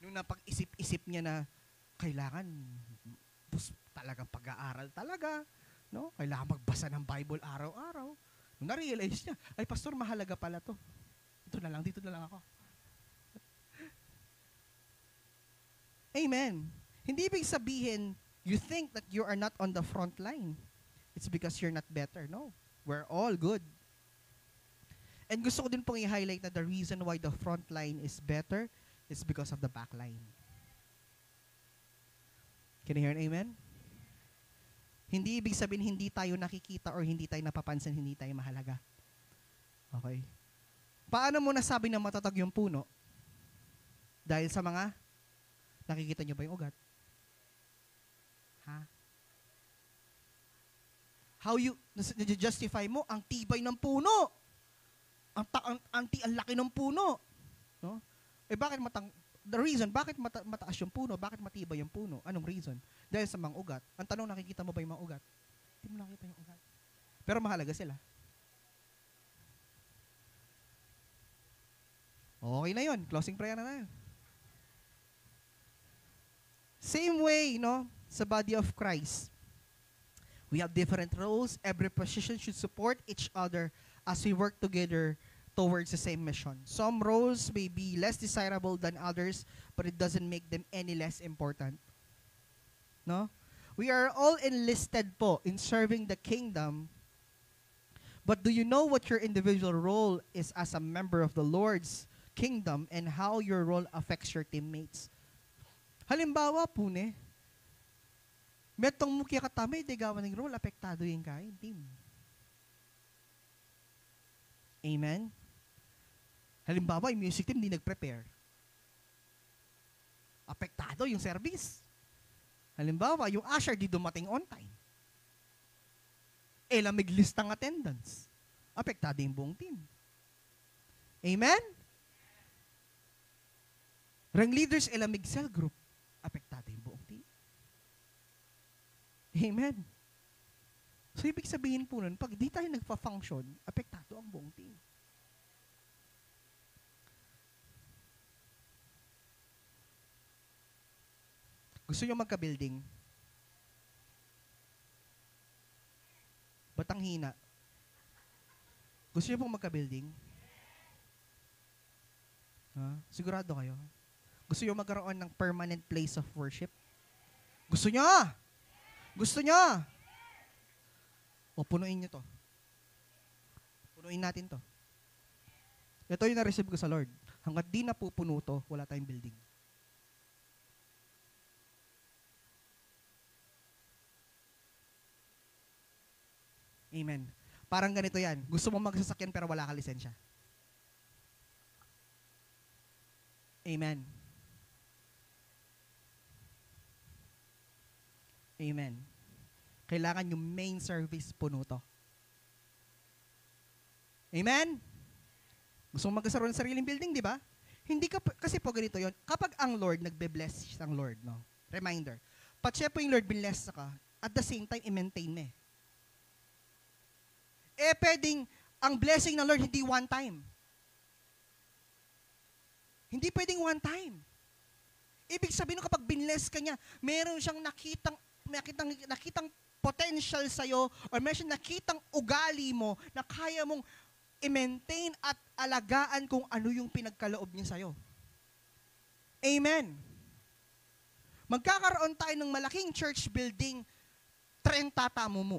Nung napag-isip-isip niya na kailangan talagang pag-aaral talaga, no? Kailangan magbasa ng Bible araw-araw. Nung na-realize niya, ay Pastor, mahalaga pala to. Dito na lang ako. Amen. Hindi ibig sabihin, you think that you are not on the front line. It's because you're not better. No. We're all good. And gusto ko din pong i-highlight na the reason why the front line is better is because of the back line. Can you hear an amen? Hindi ibig sabihin hindi tayo nakikita or hindi tayo napapansin, hindi tayo mahalaga. Okay? Paano mo nasabi na matatag yung puno? Dahil sa mga nakikita nyo ba yung ugat? Ha? How you justify mo ang tibay ng puno? Ang laki ng puno. No? Eh bakit the reason bakit mataas yung puno, bakit matibay yung puno? Anong reason? Dahil sa mga ugat. Ang tanong, nakikita mo ba yung mga ugat? Hindi mo nakita yung ugat. Pero mahalaga sila. Okay na yun. Closing prayer na tayo. Same way, no? Sa body of Christ. We have different roles. Every position should support each other as we work together towards the same mission. Some roles may be less desirable than others, but it doesn't make them any less important. No? We are all enlisted po in serving the kingdom. But do you know what your individual role is as a member of the Lord's kingdom and how your role affects your teammates? Halimbawa po metong mukya katami, di gawa ng role, apektado yung kain, team. Amen? Halimbawa, yung music team, di nag-prepare. Apektado yung service. Halimbawa, yung usher, di dumating on time. Lamig list ang attendance. Apektado yung buong team. Amen? Rang leaders, lamig cell group. Apektado yung buong team. Amen. So, ibig sabihin po nun, pag di tayo nagpa-function, apektado ang buong team. Gusto nyo magka-building? Ba't ang hina? Gusto nyo pong magka-building? Sigurado kayo? Gusto nyo magkaroon ng permanent place of worship? Gusto nyo? Gusto nyo? O, punuin nyo to. Punuin natin to. Ito yung na-receive ko sa Lord. Hanggat di napupuno to, wala tayong building. Amen. Parang ganito yan. Gusto mo magsasakyan pero wala ka lisensya. Amen. Amen. Kailangan yung main service puno to. Amen? Gusto mong magkasaroon ng sariling building, di ba? Hindi ka, kasi po ganito yon. Kapag ang Lord, nagbe-bless ang Lord, no? Reminder, Patse po yung Lord, bless ka. At the same time, i-maintain mo eh. Pwedeng, ang blessing ng Lord, hindi one time. Hindi pwedeng one time. Ibig sabihin kapag binless ka niya, meron siyang nakitang potential sa'yo, or meron siyang nakitang ugali mo na kaya mong i-maintain at alagaan kung ano yung pinagkaloob niya sa'yo. Amen. Magkakaroon tayo ng malaking church building, trend tatamo mo.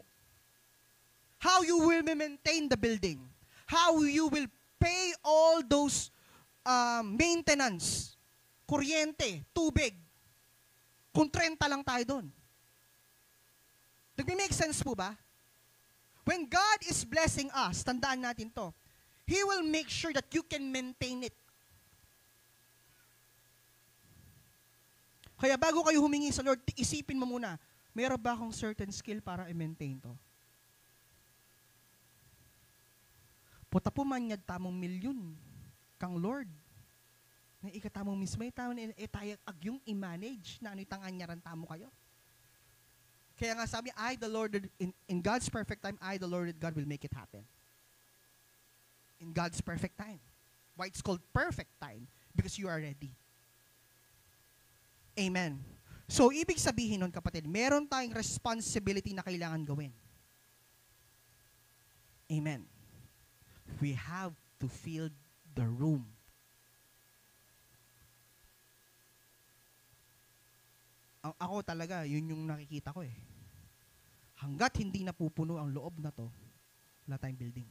How you will maintain the building. How you will pay all those maintenance, kuryente, tubig. Kung 30 lang tayo doon. Nag-make sense po ba? When God is blessing us, tandaan natin to, He will make sure that you can maintain it. Kaya bago kayo humingi sa Lord, isipin mo muna, meron ba akong certain skill para i-maintain to? Puta po man yad tamong milyon kang Lord. Na ikatamong mismo, tayo agyong i-manage na ano itang anyaran tamo kayo. Kaya nga sabi, I the Lord, in God's perfect time, I the Lord God will make it happen. In God's perfect time. Why it's called perfect time? Because you are ready. Amen. So, ibig sabihin nun kapatid, meron tayong responsibility na kailangan gawin. Amen. We have to fill the room. Ako talaga, yun yung nakikita ko eh. Hanggat hindi napupuno ang loob na to, wala tayong building.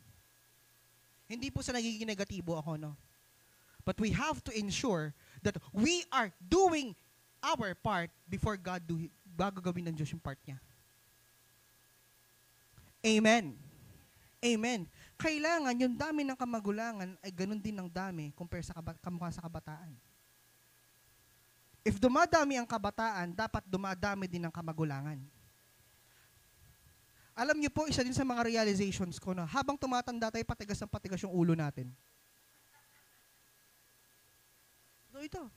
Hindi po sa nagiging negatibo ako, no? But we have to ensure that we are doing our part before God bago gawin ng Diyos yung part niya. Amen. Amen. Kailangan yung dami ng kamagulangan ay ganun din ng dami compare sa kamukha sa kabataan. If dumadami ang kabataan, dapat dumadami din ang kamagulangan. Alam niyo po, isa din sa mga realizations ko na habang tumatanda tayo, patigas ng patigas yung ulo natin. Ito.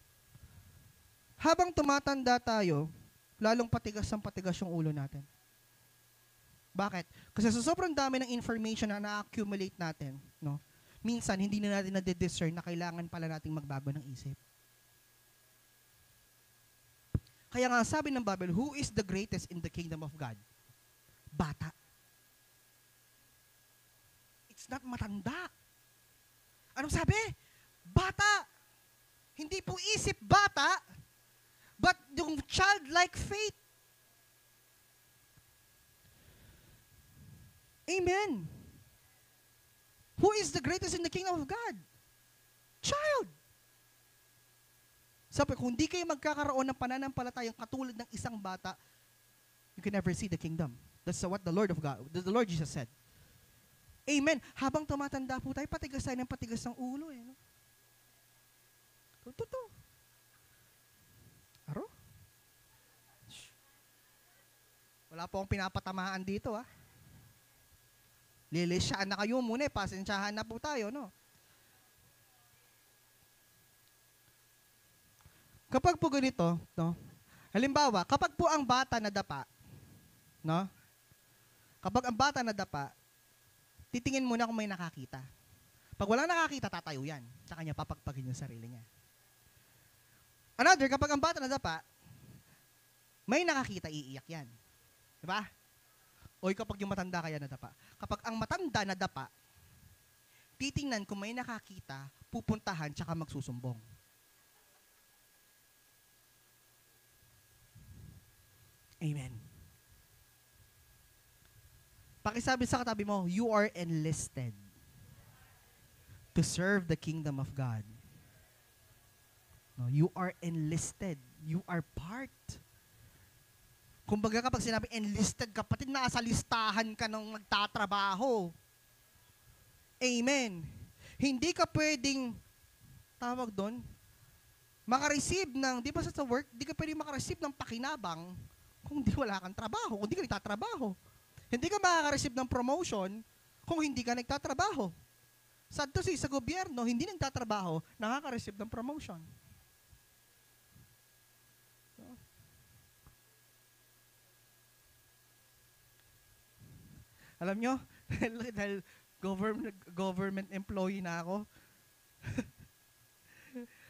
Habang tumatanda tayo, lalong patigas ng patigas yung ulo natin. Bakit? Kasi sa sobrang dami ng information na na-accumulate natin, no, minsan hindi na natin na-discern na kailangan pala nating magbago ng isip. Kaya nga sabi ng Bible, who is the greatest in the kingdom of God? Bata. It's not matanda. Anong sabi? Bata. Hindi po isip bata, but yung childlike faith. Amen. Who is the greatest in the kingdom of God? Child. Sabi, kung di kayo magkakaroon ng pananampalatayang katulad ng isang bata, you can never see the kingdom. That's what the Lord Jesus said. Amen. Habang tumatanda po tayo, patigas tayo ng patigas ng ulo. No? Totoo. Aro? Wala po akong pinapatamaan dito, Lilisyahan na kayo muna, pasensyahan na po tayo, no? Kapag po ganito, no? Halimbawa, kapag po ang bata nadapa, no? Kapag ang bata nadapa, titingin muna kung may nakakita. Pag walang nakakita, tatayo yan. Sa kanya, papagpagin yung sarili niya. Another, kapag ang bata nadapa, may nakakita, iiyak yan. Diba? O kapag yung matanda kaya nadapa. Kapag ang matanda nadapa, titingnan kung may nakakita, pupuntahan, tsaka magsusumbong. Amen. Pakisabi sa katabi mo, you are enlisted to serve the kingdom of God. No, you are enlisted. You are part. Kumbaga kapag sinabi enlisted, kapatid, nasa listahan ka nung nagtatrabaho. Amen. Hindi ka pwedeng, tawag doon, makareceive ng, di ba sa work, di ka pwedeng makareceive ng pakinabang kung di wala kang trabaho, kung di ka nagtatrabaho. Hindi ka makaka-receive ng promotion kung hindi ka nagtatrabaho. Sad to say, sa gobyerno, hindi nagtatrabaho, nakaka-receive ng promotion. Alam nyo, dahil government employee na ako,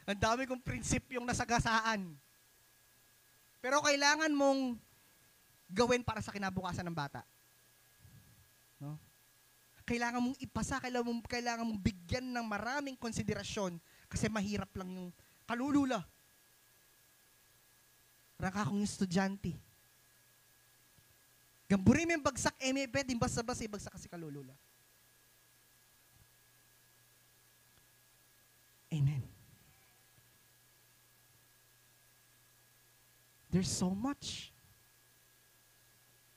ang dami kong prinsipyong nasagasaan. Pero kailangan mong gawin para sa kinabukasan ng bata. No? Kailangan mong ipasa, kailangan mong bigyan ng maraming konsiderasyon kasi mahirap lang yung kalulula. Raka akong estudyante. Gamburi mo yung bagsak, pwede basta-basta bagsak kasi kalulula. Amen. There's so much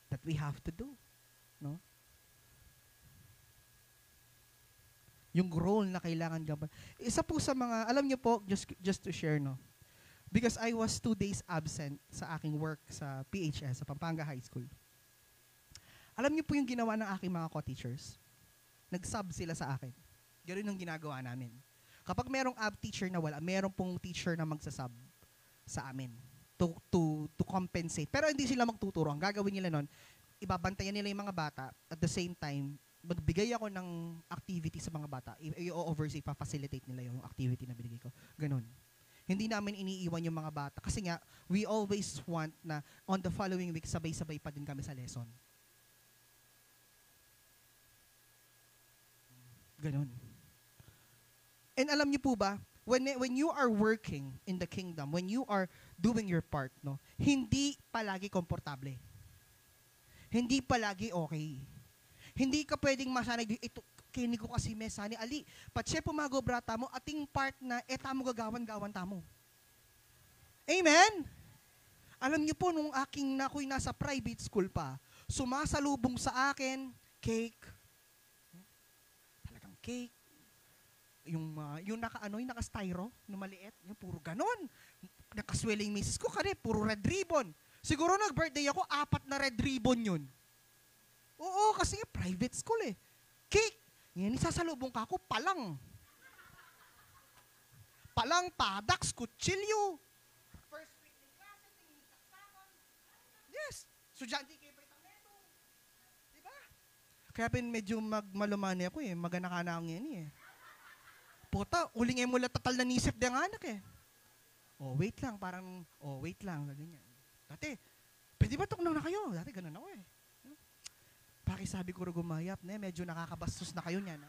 that we have to do. No? Yung role na kailangan gaban. Isa po sa mga, alam niyo po, just to share, no? Because I was 2 days absent sa aking work sa PHS, sa Pampanga High School. Alam niyo po yung ginawa ng aking mga co-teachers? Nag-sub sila sa akin. Ganun yung ginagawa namin. Kapag merong ab teacher na wala, merong pong teacher na magsasub sa amin to compensate. Pero hindi sila magtuturo. Ang gagawin nila nun, ibabantayan nila yung mga bata. At the same time, magbigay ako ng activity sa mga bata. I-oversee, pa-facilitate nila yung activity na binigay ko. Ganun. Hindi namin iniiwan yung mga bata. Kasi nga, we always want na on the following week, sabay-sabay pa din kami sa lesson. Ganun. And alam niyo po ba, when you are working in the kingdom, when you are doing your part, no, hindi palagi komportable. Hindi palagi okay. Hindi ka pwedeng masanay, ito, kinig ko kasi mesani, ali, patse pumago brata mo, ating part na, tamo gagawan-gawan tamo. Amen? Alam niyo po, nung ako'y nasa private school pa, sumasalubong sa akin, cake. Talagang cake. Yung naka-styro, yung maliit, yung puro ganon. Nakaswelling misis ko, puro red ribbon. Siguro nag-birthday ako, 4 na red ribbon yun. Oo, kasi private school eh. Cake. Yan, isasalubong ka ako, palang. Palang, padaks, kutsilyo. First week ng klase, tingin saksakan. Yes. Sudyante kayo pa itang neto. Diba? Kaya medyo malumani ako eh. Magana ka na ang yan eh. Puta, uling mo lang tatal na nisip ng anak eh. Wait lang, wait lang, ganyan. Dati, pwede ba tuknaw na kayo? Dati ganun ako eh. Pakisabi ko gumayap na medyo nakakabastos na kayo niyan.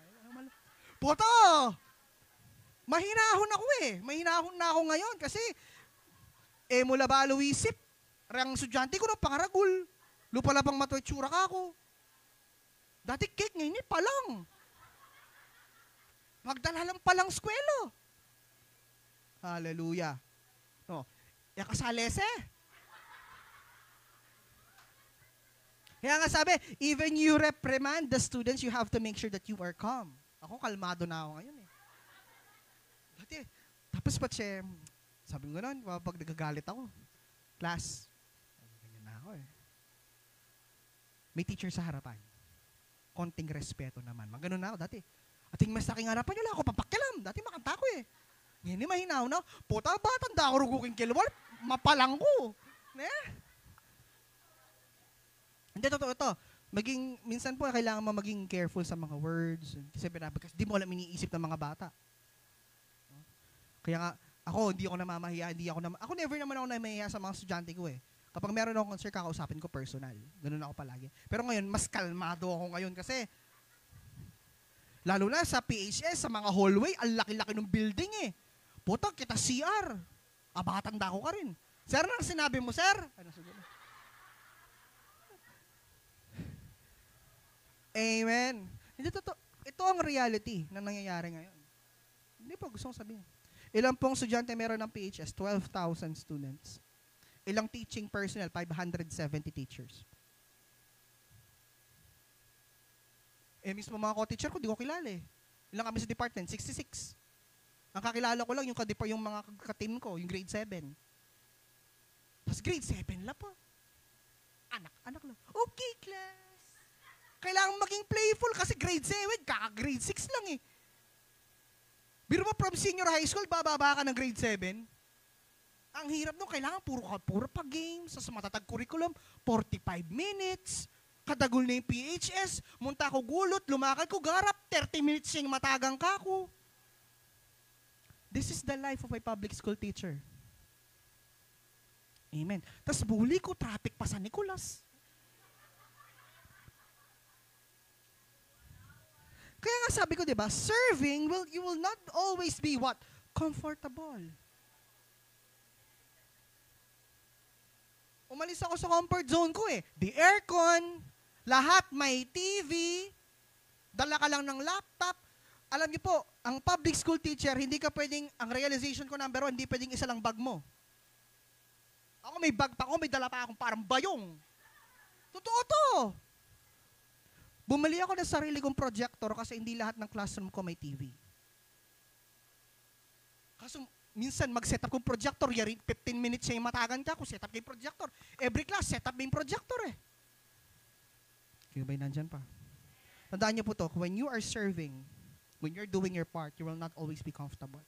Puta! Mahinahon ako eh. Mahinahon na ako ngayon kasi mula ba luisip, rang estudyante ko na pangaragul. Lupalabang matoy tsura ka ako. Dati cake ngayon palang. Magdala lang palang skwelo. Hallelujah. No, yakasalese. Kaya nga sabi, even you reprimand the students, you have to make sure that you are calm. Ako, kalmado na ako ngayon eh. Dati, tapos sabi ko gano'n, pag nagagalit ako, class, ganyan na ako eh. May teacher sa harapan. Konting respeto naman. Magano na ako dati. Ating mas aking harapan, wala ako papakilam. Dati makanta ko eh. Ngayon mahinaw na, puta ba, tanda ako ruguking kilwal, mapalang ko. Hindi, totoo ito. Minsan po, kailangan mo maging careful sa mga words. Kasi di mo alam iniisip ng mga bata. Kaya nga, ako, hindi ako namamahiya. Ako never naman ako namahiya sa mga estudyante ko eh. Kapag meron akong concert, kakausapin ko personal. Ganun ako palagi. Pero ngayon, mas kalmado ako ngayon kasi lalo na sa PHS, sa mga hallway, ang laki-laki ng building eh. Puta, kita CR. Abatanda ko ka rin. Sir, nang sinabi mo, sir? Ano siguro? Amen. Hindi totoo. Ito ang reality na nangyayari ngayon. Hindi po, gusto kong sabihin. Ilang pong estudyante meron ng PHS? 12,000 students. Ilang teaching personnel? 570 teachers. Mismo mga co-teacher ko, di ko kilala eh. Ilang kami sa department? 66. Ang kakilala ko lang yung mga ka-team ko, yung grade 7. Tapos grade 7 lang po. Anak lang. Okay, class. Kailangan maging playful kasi grade 7, kaka-grade 6 lang eh. Biro mo from senior high school, bababa ka ng grade 7. Ang hirap nung kailangan puro pa games, sa matatag curriculum, 45 minutes, kadagol na yung PHS, munta ko gulot, lumakad ko garap, 30 minutes yung matagang ka ko. This is the life of a public school teacher. Amen. Tapos buli ko, traffic pa sa Nicolas. Kaya nga sabi ko, di ba, serving, you will not always be what? Comfortable. Umalis ako sa comfort zone ko eh. The aircon, lahat may TV, dala ka lang ng laptop. Alam niyo po, ang public school teacher, hindi ka pwedeng, ang realization ko number 1, hindi pwedeng isa lang bag mo. Ako may bag pa ako, may dala pa akong parang bayong. Totoo to. Bumili ako ng sarili kong projector kasi hindi lahat ng classroom ko may TV. Kaso minsan mag-set up kong projector, yari 15 minutes siya yung matagan ka, kung set up yung projector. Every class, set up yung projector eh. Kayo ba'y nandyan pa? Tandaan niyo po to, when you are serving, when you're doing your part, you will not always be comfortable.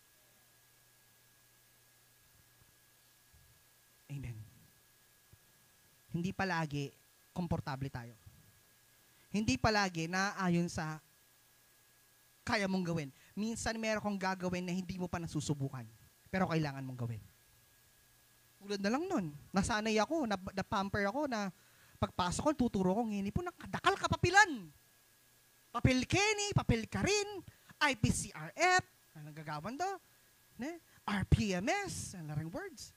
Amen. Hindi palagi komportable tayo. Hindi palagi naaayon sa kaya mong gawin. Minsan meron kong gagawin na hindi mo pa nasusubukan, pero kailangan mong gawin. Tulad na lang nun. Nasanay ako, na-pamper ako na pagpasok ko, tuturo ko, ngayon po, nakadakal ka papilan. Papel Kenny, papel Karin, IPCRF, anong gagawan do? RPMS, ang larang words.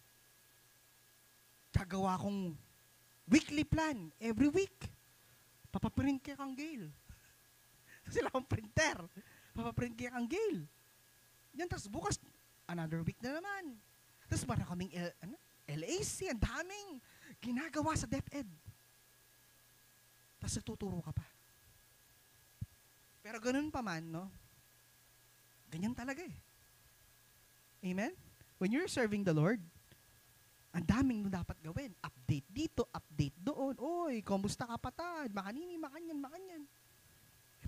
Gagawa kong weekly plan, every week. Papaprint kaya kang Gale. Sila akong printer. Papaprint kaya kang Gale. Yan, tapos bukas, another week na naman. Tapos para kaming LAC, ang daming ginagawa sa DepEd. Tapos tuturo ka pa. Pero ganun pa man, no? Ganyan talaga eh. Amen? When you're serving the Lord, ang daming mo dapat gawin. Update dito, update doon. Oy, kumusta kapatid? Makanini, makanyan.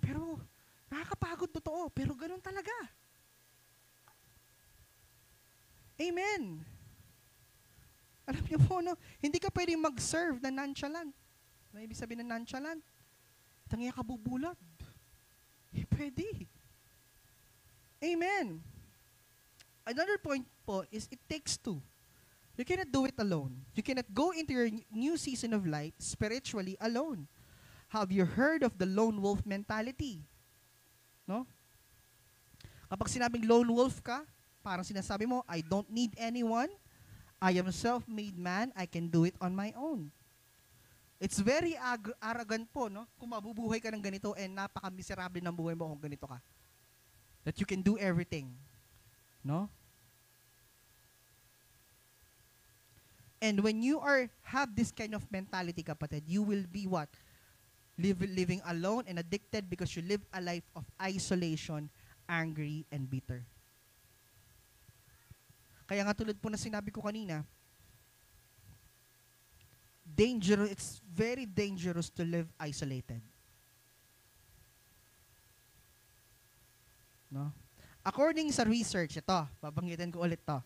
Pero, nakakapagod totoo. Pero ganun talaga. Amen. Alam niyo po, no? Hindi ka pwedeng mag-serve na nonchalant. Ano ibig sabihin na nonchalant? Tangya ka bubulad. Pwede. Amen. Another point po is it takes two. You cannot do it alone. You cannot go into your new season of life spiritually alone. Have you heard of the lone wolf mentality? No? Kapag sinabing lone wolf ka, parang sinasabi mo, I don't need anyone. I am a self-made man. I can do it on my own. It's very arrogant po, no? Kung mabubuhay ka ng ganito and napaka-miserable ng buhay mo kung ganito ka. That you can do everything. No? And when you have this kind of mentality, kapatid, you will be what? Living alone and addicted because you live a life of isolation, angry, and bitter. Kaya nga tulad po na sinabi ko kanina, it's very dangerous to live isolated. No? According sa research, ito, babanggitin ko ulit to.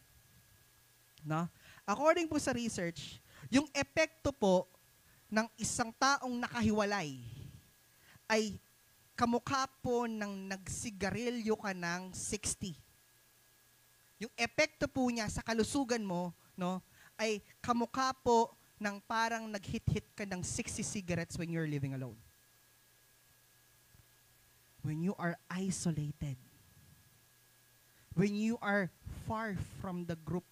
No? According po sa research, yung epekto po ng isang taong nakahiwalay ay kamukha po ng nagsigarilyo ka ng 60. Yung epekto po niya sa kalusugan mo, no, ay kamukha po ng parang nag-hit-hit ka ng 60 cigarettes when you're living alone. When you are isolated. When you are far from the group.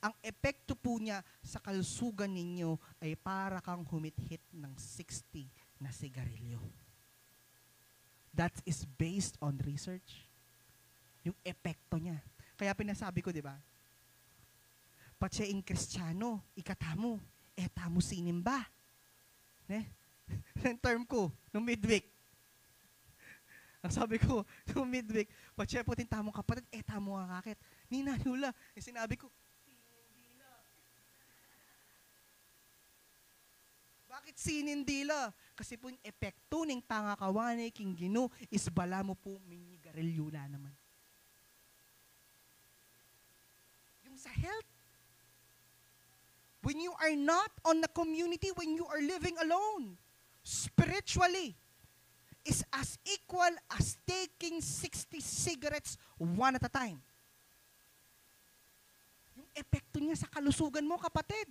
Ang epekto po niya sa kalusugan ninyo ay para kang humit-hit ng 60 na sigarilyo. That is based on research. Yung epekto niya. Kaya pinasabi ko, di ba? Patsaing Kristiyano, ikatamo, etamo sinimba. Yung term ko, nung midweek. Ang sabi ko, nung midweek, patsay po tintamong kapatid, etamo ang kakit. Ninanula. Yung sinabi ko, bakit sinindila? Kasi po yung epekto ng tangakawanay king Ginoo is bala mo po minigarilyo na naman. Yung sa health. when you are not on the community, when you are living alone, spiritually, is as equal as taking 60 cigarettes one at a time. Yung epekto niya sa kalusugan mo, kapatid.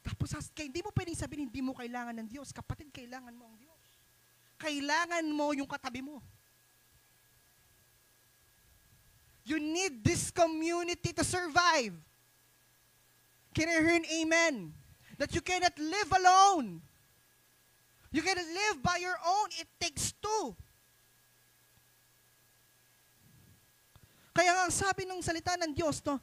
Tapos, hindi mo pwedeng sabihin, hindi mo kailangan ng Diyos. Kapatid, kailangan mo ang Diyos. Kailangan mo yung katabi mo. You need this community to survive. Can I hear an amen? That you cannot live alone. You cannot live by your own. It takes two. Kaya nga, sabi ng salita ng Diyos, no,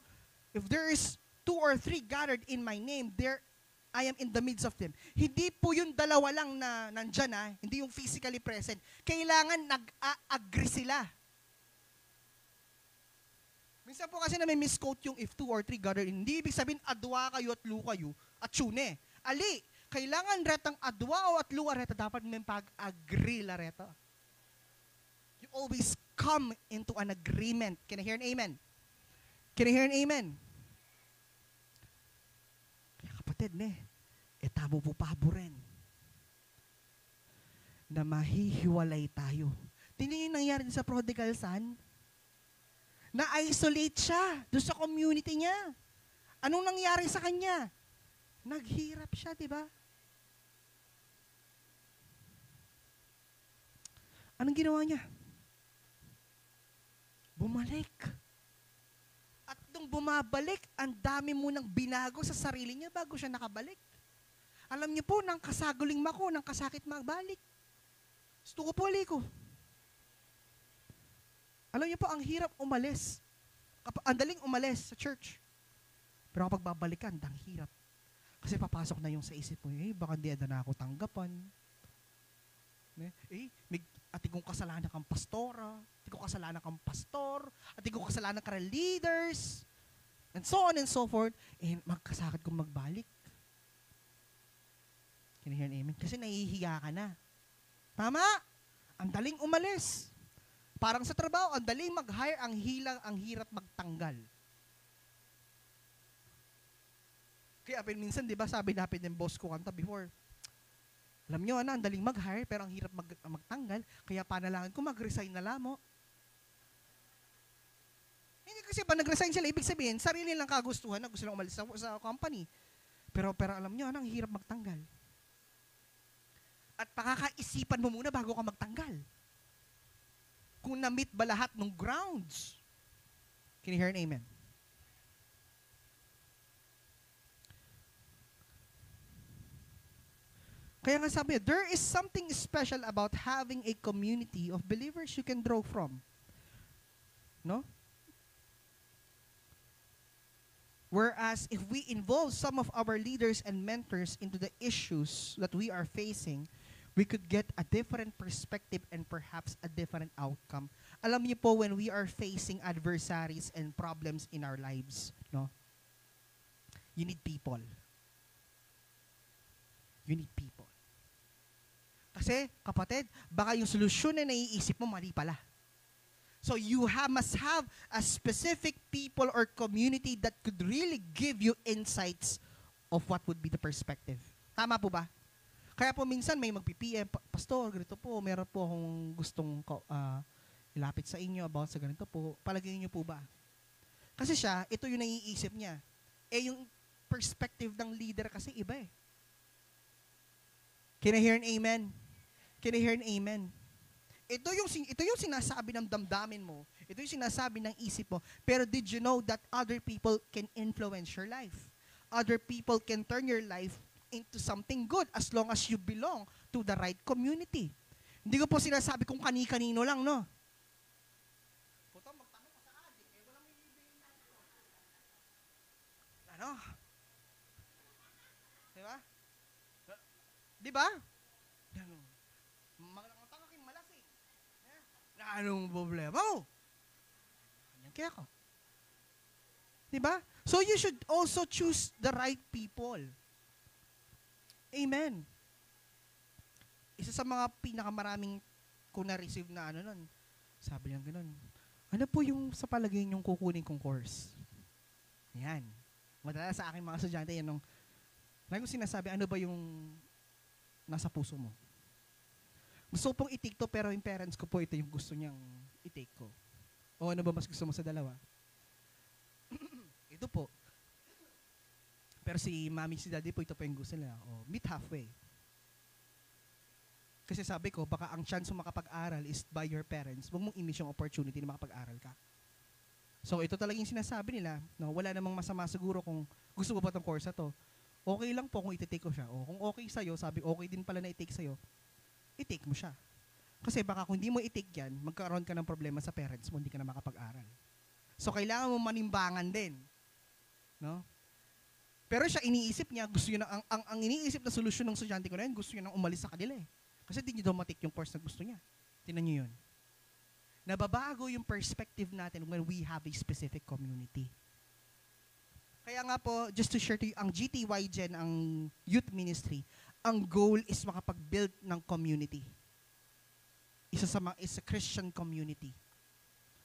if there is 2 or 3 gathered in my name, there I am in the midst of them. Hindi po yung dalawa lang na nandyan, hindi yung physically present. Kailangan nag-agree sila. Minsan po kasi na may misquote yung if 2 or 3 gather, hindi ibig sabihin adwa kayo at lu kayo at tune. Ali, kailangan retang adwa o at lu reta, dapat may pag-agree la reta. You always come into an agreement. Can I hear an amen? Can I hear an amen? Kaya kapatid, tabo po paborin na mahihiwalay tayo. Tingnan yung nangyari sa prodigal son. Na-isolate siya doon sa community niya. Anong nangyari sa kanya? Naghirap siya, di ba? Anong ginawa niya? Bumalik. At nung bumabalik, ang dami mo nang binago sa sarili niya bago siya nakabalik. Alam niyo po, nang kasaguling mako, nang kasakit magbalik. Gusto ko po, aliko. Alam niyo po, ang hirap umalis. Ang daling umalis sa church. Pero kapag babalikan, ang hirap. Kasi papasok na yung sa isip mo, baka di na ako tanggapan. Ati kong kasalanan kang pastora, ati kong kasalanan kang pastor, ati kong kasalanan ka rin leaders, and so on and so forth, magkasakit kong magbalik. Can you hear an amen? Kasi nahihiya ka na. Tama? Ang daling umalis. Parang sa trabaho, ang daling mag-hire, ang hirap magtanggal. Kaya minsan, di ba, sabi natin ng boss ko kanta before, alam nyo, ang daling mag-hire, pero ang hirap magtanggal, kaya panalangin ko, mag-resign na lamo. Hindi kasi pa nag-resign sila, ibig sabihin, sarili nilang kagustuhan na gusto lang umalis sa company. Pero alam nyo, ang hirap magtanggal. At pakakaisipan mo muna bago ka magtanggal. Kung na-meet ba lahat ng grounds. Can you hear an amen? Kaya nga sabi, there is something special about having a community of believers you can draw from. No? Whereas if we involve some of our leaders and mentors into the issues that we are facing, we could get a different perspective and perhaps a different outcome. Alam niyo po, when we are facing adversaries and problems in our lives, no? You need people. You need people. Kasi, kapatid, baka yung solusyon na naiisip mo, mali pala. So you must have a specific people or community that could really give you insights of what would be the perspective. Tama po ba? Kaya po minsan may mag-PPM, Pastor, ganito po, meron po akong gustong ilapit sa inyo about sa ganito po. Palagay niyo po ba? Kasi siya, ito yung naiisip niya. Yung perspective ng leader kasi iba eh. Can I hear an amen? Can I hear an amen? Ito yung sinasabi ng damdamin mo. Ito yung sinasabi ng isip mo. Pero did you know that other people can influence your life? Other people can turn your life into something good as long as you belong to the right community. Hindi ko po sinasabi kung kani-kanino lang, no? Puto, magtanong ka sa adik, walang bibigyan na. Ano? Diba? Diba? Mga tangaking malasing. Anong problema mo? Kaya ko. Diba? So you should also choose the right people. Amen. Isa sa mga pinakamaraming ko na-receive na nun, sabi niya gano'n, ano po yung sa palagay niyong kukunin kong course? Yan. Madala sa aking mga estudyante, yan nung, Lagi ko sinasabi, ano ba yung nasa puso mo? Gusto ko pong i-take to, pero yung parents ko po, ito yung gusto niyang i-take ko. O ano ba mas gusto mo sa dalawa? Ito po. Pero si mami, si daddy po, ito po yung gusto nila. O, meet halfway. Kasi sabi ko, baka ang chance mo makapag-aral is by your parents. Huwag mong i-miss yung opportunity na makapag-aral ka. So, ito talaga yung sinasabi nila. No? Wala namang masama siguro kung gusto mo ba itong course na to. Okay lang po kung i-take ko siya. O kung okay sa'yo, sabi okay din pala na i-take sa'yo, i-take mo siya. Kasi baka kung hindi mo i-take yan, magkaroon ka ng problema sa parents mo, hindi ka na makapag-aral. So, kailangan mo manimbangan din. No? Pero siya, iniisip niya, gusto niya ang iniisip na solusyon ng estudyante ko na yun, gusto niya nang umalis sa kanila eh. Kasi di niya daw matik yung course na gusto niya. Tingnan niyo yun. Nababago yung perspective natin when we have a specific community. Kaya nga po, just to share to you, ang GTY Gen, ang youth ministry, ang goal is makapag-build ng community. Is a Christian community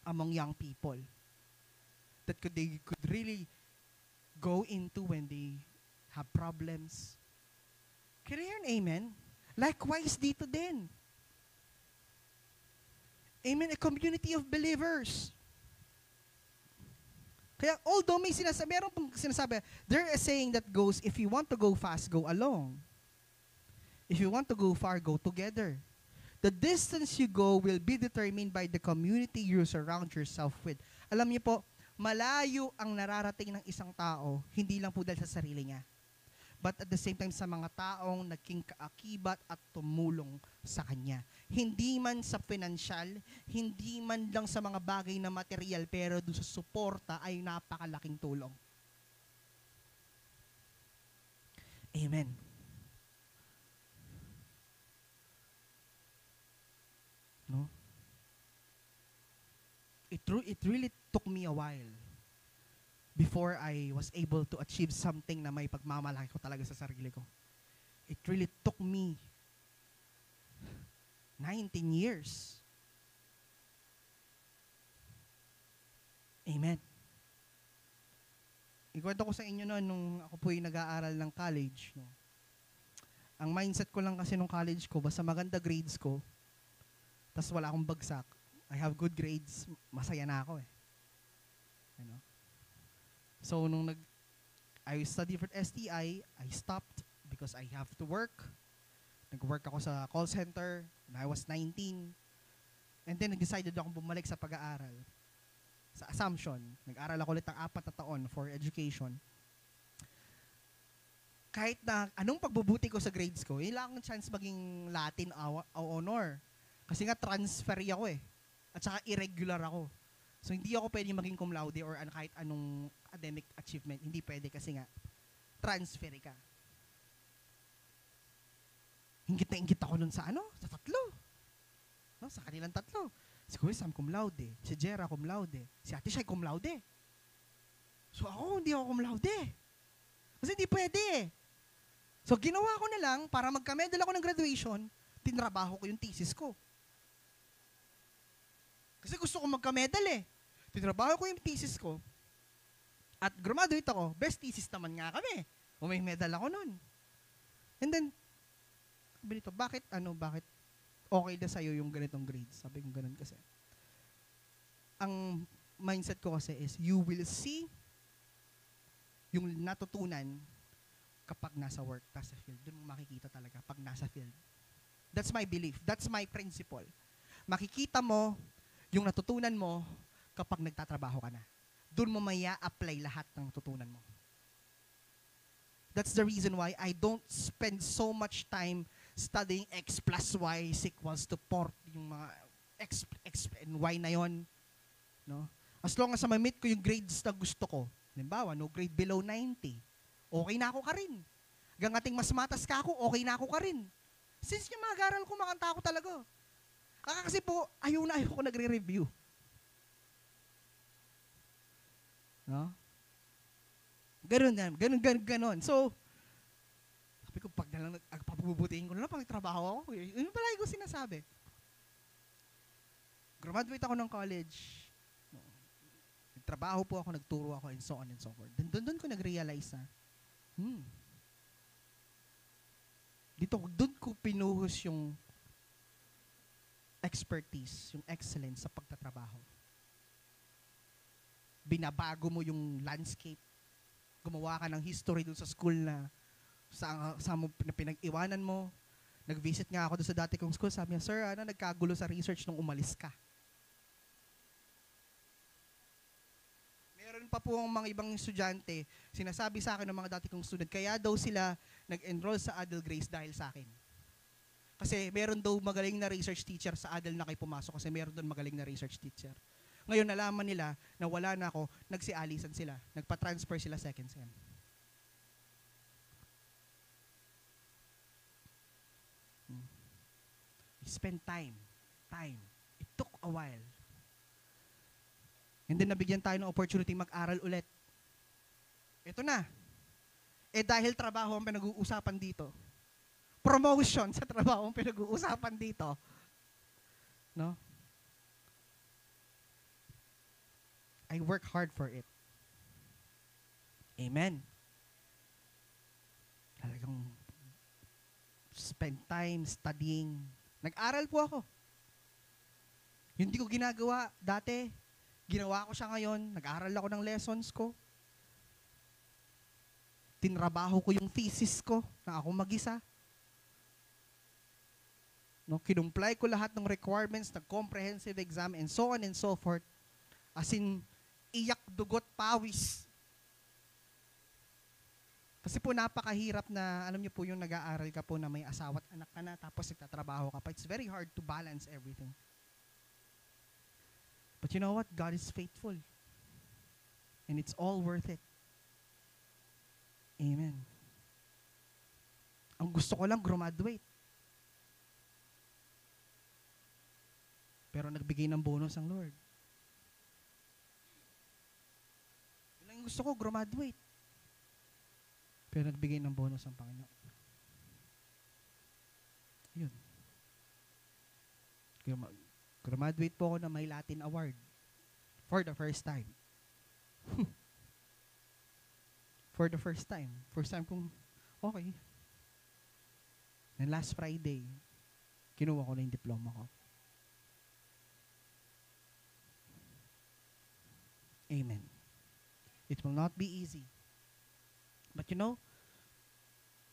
among young people that they could really go into when they have problems. Can you hear an amen? Likewise dito din. Amen, a community of believers. Kaya although may sinasabi, meron pong sinasabi, there is saying that goes, if you want to go fast, go alone. If you want to go far, go together. The distance you go will be determined by the community you surround yourself with. Alam niyo po, malayo ang nararating ng isang tao, hindi lang po dahil sa sarili niya. But at the same time sa mga taong naging kaakibat at tumulong sa kanya. Hindi man sa financial, hindi man lang sa mga bagay na material, pero doon sa suporta ay napakalaking tulong. Amen. No? It really took me a while before I was able to achieve something na may pagmamalaki ko talaga sa sarili ko. It really took me 19 years. Amen. Ikwento ko sa inyo noon nung ako po yung nag-aaral ng college. No? Ang mindset ko lang kasi nung college ko, basta maganda grades ko, tas wala akong bagsak, I have good grades, masaya na ako eh. You know? So, nung I studied for STI, I stopped because I have to work. Nag-work ako sa call center when I was 19. And then, nag-decided akong bumalik sa pag-aaral. Sa Assumption. Nag-aral ako ulit ng 4 na taon for education. Kahit na anong pagbubuti ko sa grades ko, yun lang ang chance maging Latin o honor. Kasi nga, transfer ako eh. At saka irregular ako. So, hindi ako pwede maging cum laude or kahit anong academic achievement. Hindi pwede kasi nga, transfer ka. Ingit na ingit ako nun sa sa tatlo. No, sa kanilang tatlo. Si Kuya Sam cum laude, si Jera cum laude, si Ate Shai cum laude. So, hindi ako cum laude. Kasi hindi pwede eh. So, ginawa ko na lang, para magka-medal ako ng graduation, tinrabaho ko yung thesis ko. Kasi gusto ko magka-medal eh. Tinrabaho ko yung thesis ko. At graduate ako, best thesis naman nga kami. O may medal ako nun. And then, sabi nito, bakit okay na sa'yo yung ganitong grades? Sabi ko ganun kasi. Ang mindset ko kasi is, you will see yung natutunan kapag nasa work, nasa field. Doon mo makikita talaga pag nasa field. That's my belief. That's my principle. Makikita mo yung natutunan mo kapag nagtatrabaho ka na. Doon mo maya apply lahat ng natutunan mo. That's the reason why I don't spend so much time studying x plus y is equals to 4, yung mga x and y na yon. No? As long as ma-meet ko yung grades na gusto ko, halimbawa, no grade below 90, okay na ako ka rin. Gangating mas matas ka ako, okay na ako ka rin. Since yung mga aral ko, makanta ako talaga. Kasi po, ayaw ko nagre-review. No? Ganon. So, sabi ko, pag nalang pagbubutiin ko na lang, pag trabaho ako, yun pala ko sinasabi. Graduate ako ng college. No? Nagtrabaho po ako, nagturo ako, and so on and so forth. Doon ko nag-realize na, doon ko pinuhos yung expertise, yung excellence sa pagtatrabaho. Binabago mo yung landscape. Gumawa ka ng history doon sa school na sa mo na pinag-iwanan mo. Nag-visit nga ako doon sa dati kong school. Sabi niya, sir, nagkagulo sa research nung umalis ka. Meron pa po ang mga ibang estudyante, sinasabi sa akin ng mga dati kong student, kaya daw sila nag-enroll sa Adel Grace dahil sa akin. Kasi meron daw magaling na research teacher sa Adel na kayo pumasok kasi meron doon magaling na research teacher. Ngayon nalaman nila na wala na ako, nagsialisan sila. Nagpa-transfer sila second sem. Spend time. It took a while. And then nabigyan tayo ng opportunity mag-aral ulit. Ito na. Dahil trabaho ang pinag-uusapan dito. Promotion sa trabaho ang pinag-uusapan dito. No? I work hard for it. Amen. Talagang spend time studying. Nag-aral po ako. Hindi ko ginagawa dati. Ginawa ko siya ngayon. Nag-aral ako ng lessons ko. Tinrabaho ko yung thesis ko na ako mag-isa. No, kinumply ko lahat ng requirements, nag-comprehensive exam, and so on and so forth. As in, iyak, dugot, pawis. Kasi po napakahirap na, alam niyo po yung nag-aaral ka po na may asawa at anak ka na, tapos nagtatrabaho ka pa. It's very hard to balance everything. But you know what? God is faithful. And it's all worth it. Amen. Ang gusto ko lang graduate. Pero nagbigay ng bonus ang Lord. Yun lang yung gusto ko, graduate. Pero nagbigay ng bonus ang Panginoon. Yun. Graduate po ako na may Latin Award. For the first time. For the first time. First time kong, okay. And last Friday, kinuha ko na yung diploma ko. Amen. It will not be easy. But you know,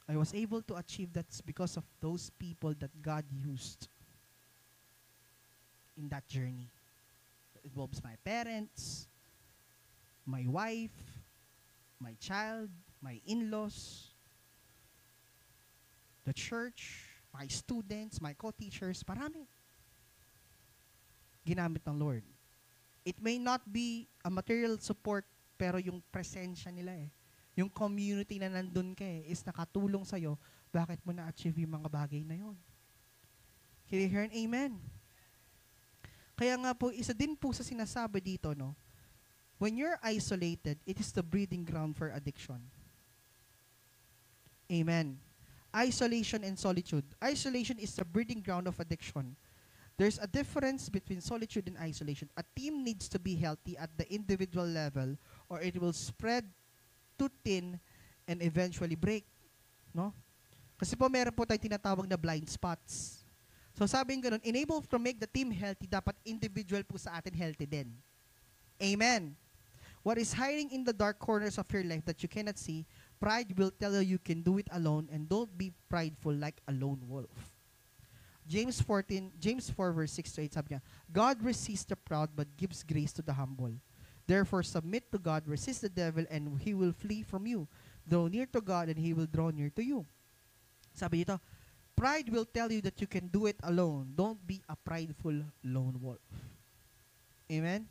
I was able to achieve that because of those people that God used in that journey. It involves my parents, my wife, my child, my in-laws, the church, my students, my co-teachers, marami. Ginamit ng Lord. It may not be a material support, pero yung presensya nila yung community na nandun ka is nakatulong sa'yo, bakit mo na-achieve yung mga bagay na yon? Can you hear an amen? Kaya nga po, isa din po sa sinasabi dito, no? When you're isolated, it is the breeding ground for addiction. Amen. Isolation and solitude. Isolation is the breeding ground of addiction. There's a difference between solitude and isolation. A team needs to be healthy at the individual level or it will spread too thin and eventually break. No? Kasi po meron po tayong tinatawag na blind spots. So sabi nga ganun, enable to make the team healthy, dapat individual po sa atin healthy din. Amen. What is hiding in the dark corners of your life that you cannot see, pride will tell you can do it alone and don't be prideful like a lone wolf. James 4 verse 6 to 8 sabi niya, God resists the proud but gives grace to the humble. Therefore submit to God, resist the devil, and he will flee from you. Draw near to God and he will draw near to you. Sabi dito, pride will tell you that you can do it alone. Don't be a prideful lone wolf. Amen?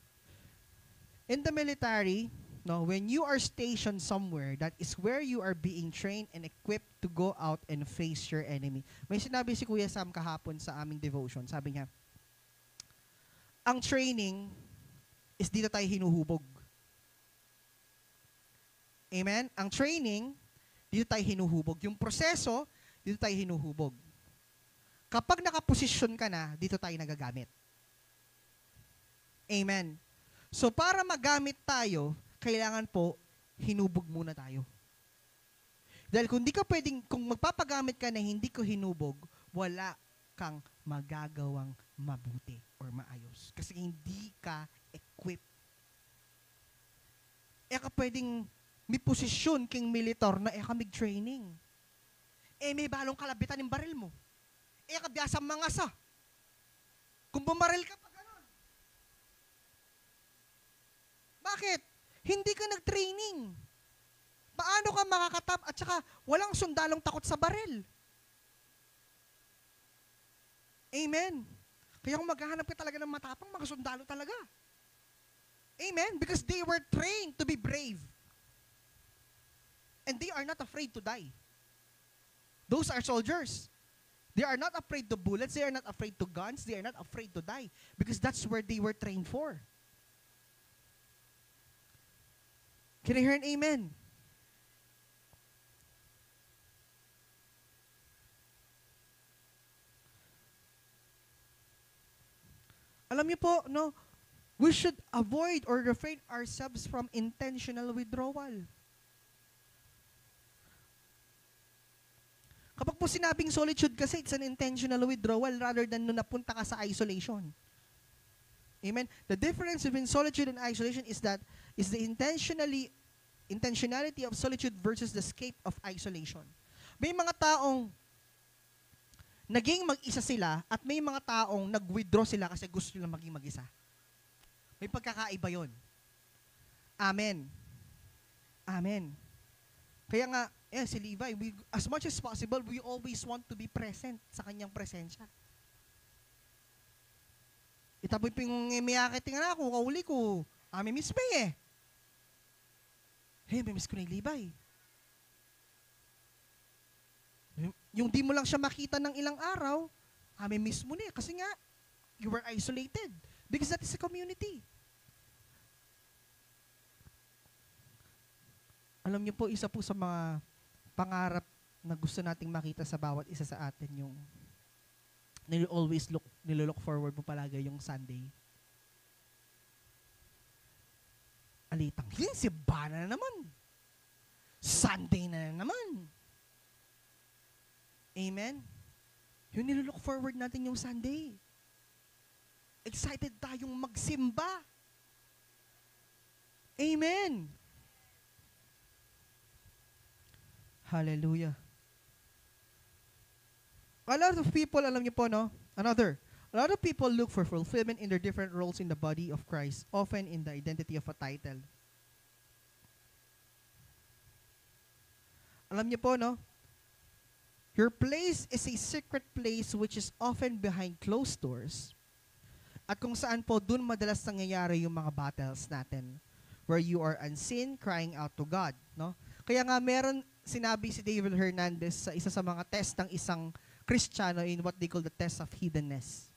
In the military, no, when you are stationed somewhere, that is where you are being trained and equipped to go out and face your enemy. May sinabi si Kuya Sam kahapon sa aming devotion. Sabi niya, ang training is dito tayo hinuhubog. Amen? Ang training, dito tayo hinuhubog. Yung proseso, dito tayo hinuhubog. Kapag nakaposisyon ka na, dito tayo nagagamit. Amen? So para magamit tayo, kailangan po, hinubog muna tayo. Dahil kung magpapagamit ka na hindi ko hinubog, wala kang magagawang mabuti or maayos. Kasi hindi ka equipped. Ka pwedeng may posisyon king militar na ka mig-training. May balong kalabitan ng baril mo. Ka biyasa mga sa. Kung bumaril ka pa ganun. Bakit? Hindi ka nag-training. Paano ka makakatap at saka walang sundalong takot sa baril? Amen. Kaya kung maghahanap ka talaga ng matapang, mga sundalo talaga. Amen. Because they were trained to be brave. And they are not afraid to die. Those are soldiers. They are not afraid to bullets. They are not afraid to guns. They are not afraid to die. Because that's where they were trained for. Can I hear an amen? Alam niyo po, no, we should avoid or refrain ourselves from intentional withdrawal. Kapag po sinabing solitude kasi, it's an intentional withdrawal rather than nung napunta ka sa isolation. Amen? The difference between solitude and isolation is the intentionality of solitude versus the escape of isolation. May mga taong naging mag-isa sila at may mga taong nag-withdraw sila kasi gusto nila maging mag-isa. May pagkakaiba yun. Amen. Amen. Kaya nga, si Levi, as much as possible, we always want to be present sa kanyang presensya. Itapoy po yung miyakit nga ako, kauli ko, miss mo miss ko na yung Levi. Yung di mo lang siya makita ng ilang araw, miss mo na kasi nga, you were isolated. Because that is a community. Alam niyo po, isa po sa mga pangarap na gusto nating makita sa bawat isa sa atin yung nilo-look forward mo palagi yung Sunday. Alitang simba na naman. Sunday na naman. Amen? Yung nilo-look forward natin yung Sunday. Excited tayong magsimba. Amen. Hallelujah. A lot of people, alam niyo po, no? A lot of people look for fulfillment in their different roles in the body of Christ, often in the identity of a title. Alam niyo po, no? Your place is a secret place which is often behind closed doors. At kung saan po, dun madalas nangyayari yung mga battles natin. Where you are unseen, crying out to God. No? Kaya nga meron sinabi si David Hernandez sa isa sa mga test ng isang Kristiyano in what they call the test of hiddenness.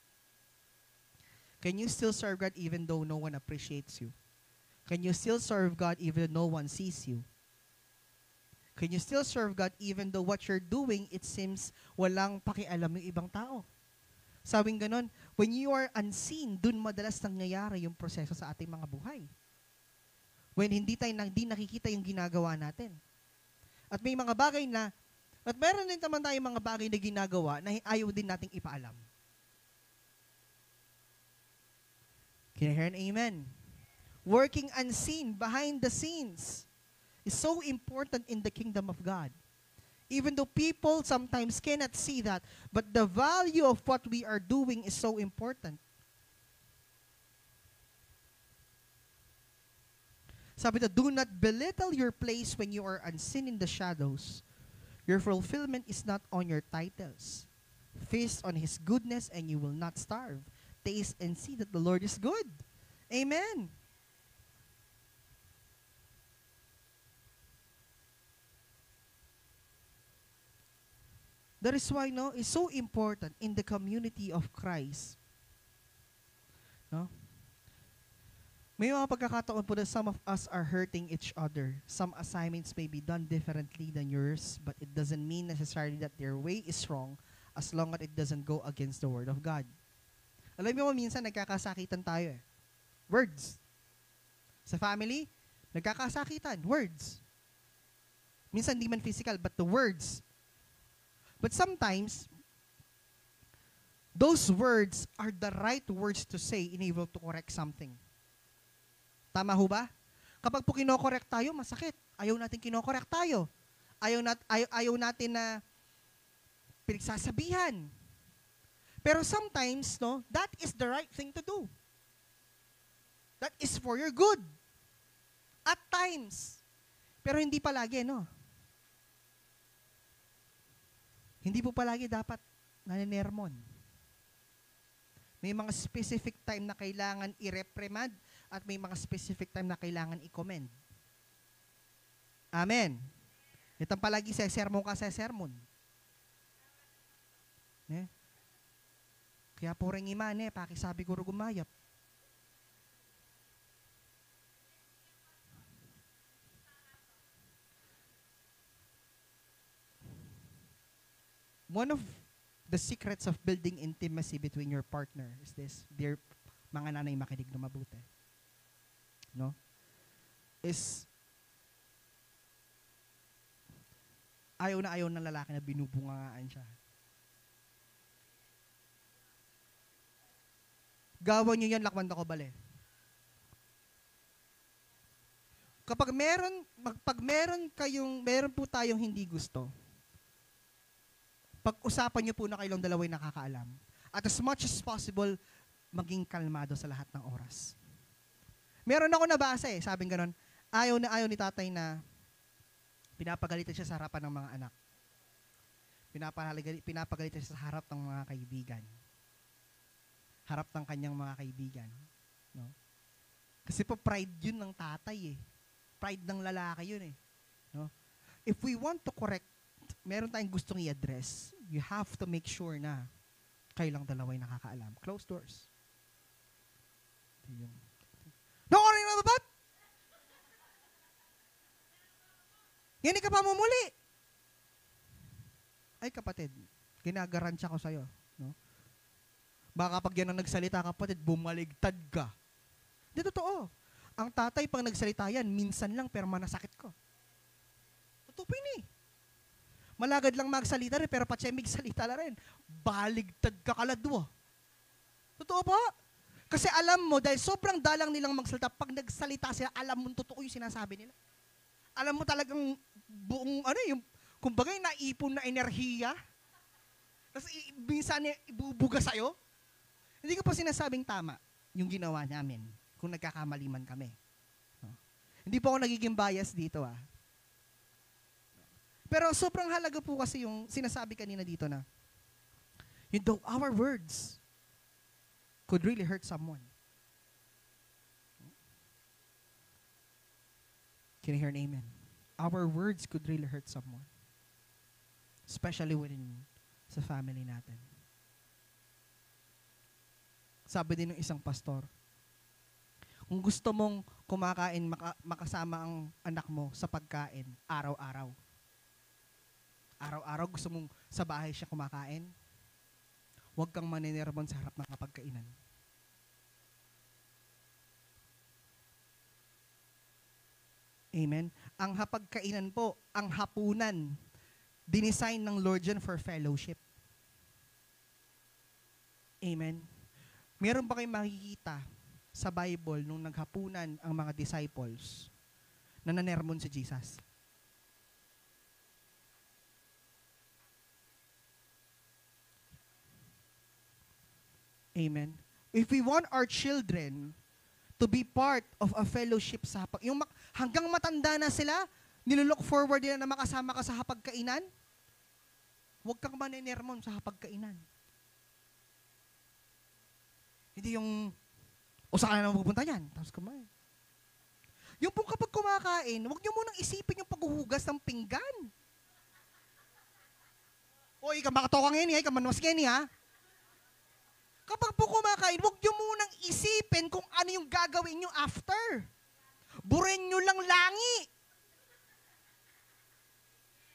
Can you still serve God even though no one appreciates you? Can you still serve God even though no one sees you? Can you still serve God even though what you're doing, it seems walang pakialam yung ibang tao? Sabing ganon, when you are unseen, dun madalas nangyayari yung proseso sa ating mga buhay. When hindi nakikita yung ginagawa natin. At may mga bagay na, at meron din naman tayong mga bagay na ginagawa na ayaw din nating ipaalam. Can you hear an amen? Working unseen, behind the scenes, is so important in the kingdom of God. Even though people sometimes cannot see that, but the value of what we are doing is so important. Sabi na, do not belittle your place when you are unseen in the shadows. Your fulfillment is not on your titles. Feast on His goodness and you will not starve. Taste and see that the Lord is good. Amen. That is why, no, it's so important in the community of Christ. No? May mga pagkakataon po that some of us are hurting each other. Some assignments may be done differently than yours, but it doesn't mean necessarily that their way is wrong as long as it doesn't go against the Word of God. Alam mo, minsan nagkakasakitan tayo Words. Sa family, nagkakasakitan. Words. Minsan hindi man physical, but the words. But sometimes, those words are the right words to say in able to correct something. Tama ho ba? Kapag po kinokorek tayo, masakit. Ayaw natin kinokorek tayo. Ayaw natin na pinagsasabihan. Pero sometimes, no, that is the right thing to do. That is for your good. At times. Pero hindi palagi, no? Hindi po palagi dapat naninermon. May mga specific time na kailangan i-reprimand at may mga specific time na kailangan i-commend. Amen. Itang palagi sermon ka sa sermon. Kaya po rin iman pakisabi ko rin gumayap. One of the secrets of building intimacy between your partner is this, dear mga nanay makinig na mabuti. No? Is ayaw ng lalaki na binubungangaan siya. Gawan nyo yan, lakwanda ko bale. Kapag meron po tayong hindi gusto, pag-usapan nyo po na kayong dalaway nakakaalam. At as much as possible, maging kalmado sa lahat ng oras. Meron ako nabasa sabing ganon, ayaw ni tatay na pinapagalitan siya sa harapan ng mga anak. Pinapagalitan siya sa harap ng mga kaibigan. Harap ng kanyang mga kaibigan. No? Kasi po pride yun ng tatay Pride ng lalaki yun No? If we want to correct, meron tayong gustong i-address, you have to make sure na kayo lang dalaway nakakaalam. Close doors. No, orin na babat? Yan ka pa mumuli. Ay kapatid, ginagaransya ko sa'yo. No? Baka pag yan ang nagsalita kapatid, bumaligtad ka. Di totoo. Ang tatay pang nagsalita yan, minsan lang pero manasakit ko. Totoo Malagad lang magsalita rin, pero patsemig salita na rin. Baligtad ka kaladwa. Totoo po? Kasi alam mo, dahil sobrang dalang nilang magsalita, pag nagsalita sila, alam mo totoo yung sinasabi nila. Alam mo talagang buong, kumbaga yung naipon na enerhiya. Tapos minsan ibubuga sa'yo. Hindi ko pa sinasabing tama yung ginawa namin kung nagkakamali man kami. No? Hindi po ako nagiging bias dito Pero sobrang halaga po kasi yung sinasabi kanina dito na our words could really hurt someone. Can you hear an amen? Our words could really hurt someone. Especially sa family natin. Sabi din ng isang pastor, kung gusto mong kumakain, makasama ang anak mo sa pagkain, araw-araw. Araw-araw gusto mong sa bahay siya kumakain, huwag kang maninermon sa harap ng kapagkainan. Amen? Ang hapagkainan po, ang hapunan, dinesign ng Lord yan for fellowship. Amen? Meron ba kayong makikita sa Bible nung naghapunan ang mga disciples na nanermon si Jesus? Amen. If we want our children to be part of a fellowship sa hanggang matanda na sila, nilook forward nila na makasama ka sa hapagkainan, huwag kang maninermon sa hapagkainan. Hindi yung, saan na pupunta yan? Tapos kumain. Yung pong kapag kumakain, huwag nyo munang isipin yung paghuhugas ng pinggan. Ikaw makatokang yan, ikaw manwas yan, ha? Kapag po kumakain, huwag nyo munang isipin kung ano yung gagawin nyo after. Burin nyo lang langi.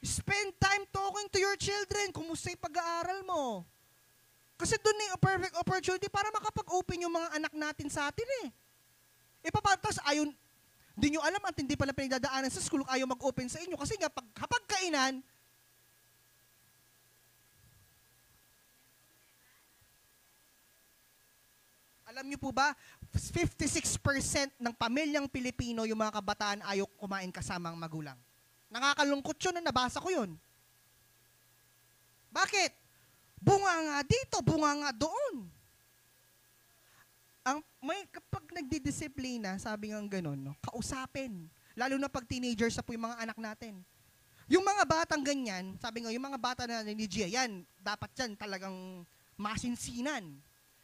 Spend time talking to your children. Kumusta yung pag-aaral mo? Kasi doon na yung perfect opportunity para makapag-open yung mga anak natin sa atin Tapos Hindi nyo alam at hindi pala pinagdadaanan sa school kung ayaw mag-open sa inyo. Kasi nga, kapag kainan, alam niyo po ba, 56% ng pamilyang Pilipino, yung mga kabataan, ayaw kumain kasama ang magulang. Nakakalungkot yun na nabasa ko yun. Bakit? Bunga nga dito, bunga nga doon. Kapag nagdidisiplina, sabi nga gano'n, no, kausapin. Lalo na pag teenagers na po yung mga anak natin. Yung mga batang ganyan, sabi nga, yung mga bata na ni Gia, yan, dapat yan talagang masinsinan.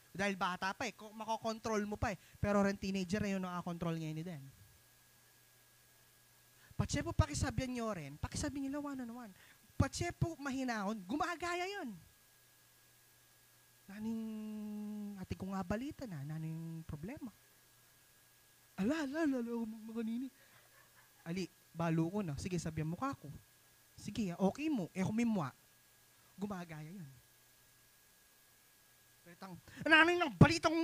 Dahil bata pa makokontrol mo pa Pero rin teenager na yun nakakontrol ngayon ni Den. Patse po pakisabihan nyo rin, pakisabihin nila one on one. Patse po mahinahon, gumagaya yun. Naning, ate ko nga balita naning problema. Ala, mga nini. Ali, balo ko na. Sige, sabihan mo ka ako. Sige, okay mo. Kumimwa. Gumagaya yun. Balitang, naning ng balitang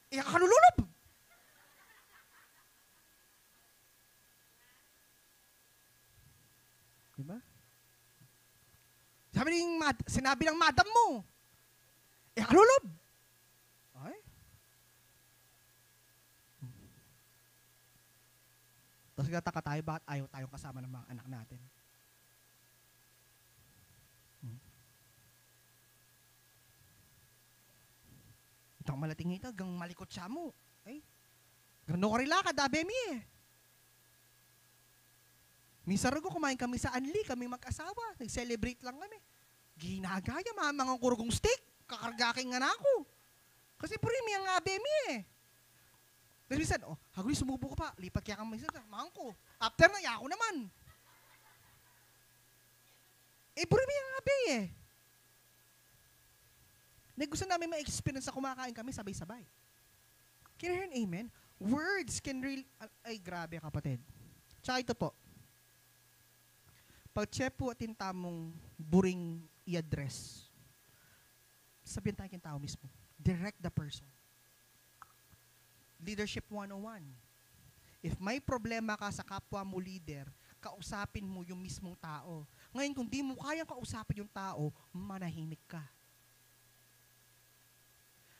kalululob. Diba? Sinabi ng madam mo, kalululob. Ay? Tapos nagtataka tayo, bakit ayaw tayong kasama ng mga anak natin? Itang malating ito, gang malikot siya mo. Ay? Gano ka rilaka, dabemi Minsan ko kumain kami sa Anli, kami mag-asawa. Nag-celebrate lang kami. Ginagaya, mga kurugong steak. Kakargaking nga na ako. Kasi puri, may ang abemi Pero minsan, haguli, sumubo ko pa. Lipat kaya kami sa mangko. After na, yako naman. Puri, may ang abe Gusto namin ma-experience na kumakain kami sabay-sabay. Can you hear an amen? Words can really... Ay, grabe kapatid. Tsaka ito po. Pag po at yung tamong buring i-address, sabihin tayo yung tao mismo. Direct the person. Leadership 101. If may problema ka sa kapwa mo leader, kausapin mo yung mismong tao. Ngayon, kung di mo kayang kausapin yung tao, manahimik ka.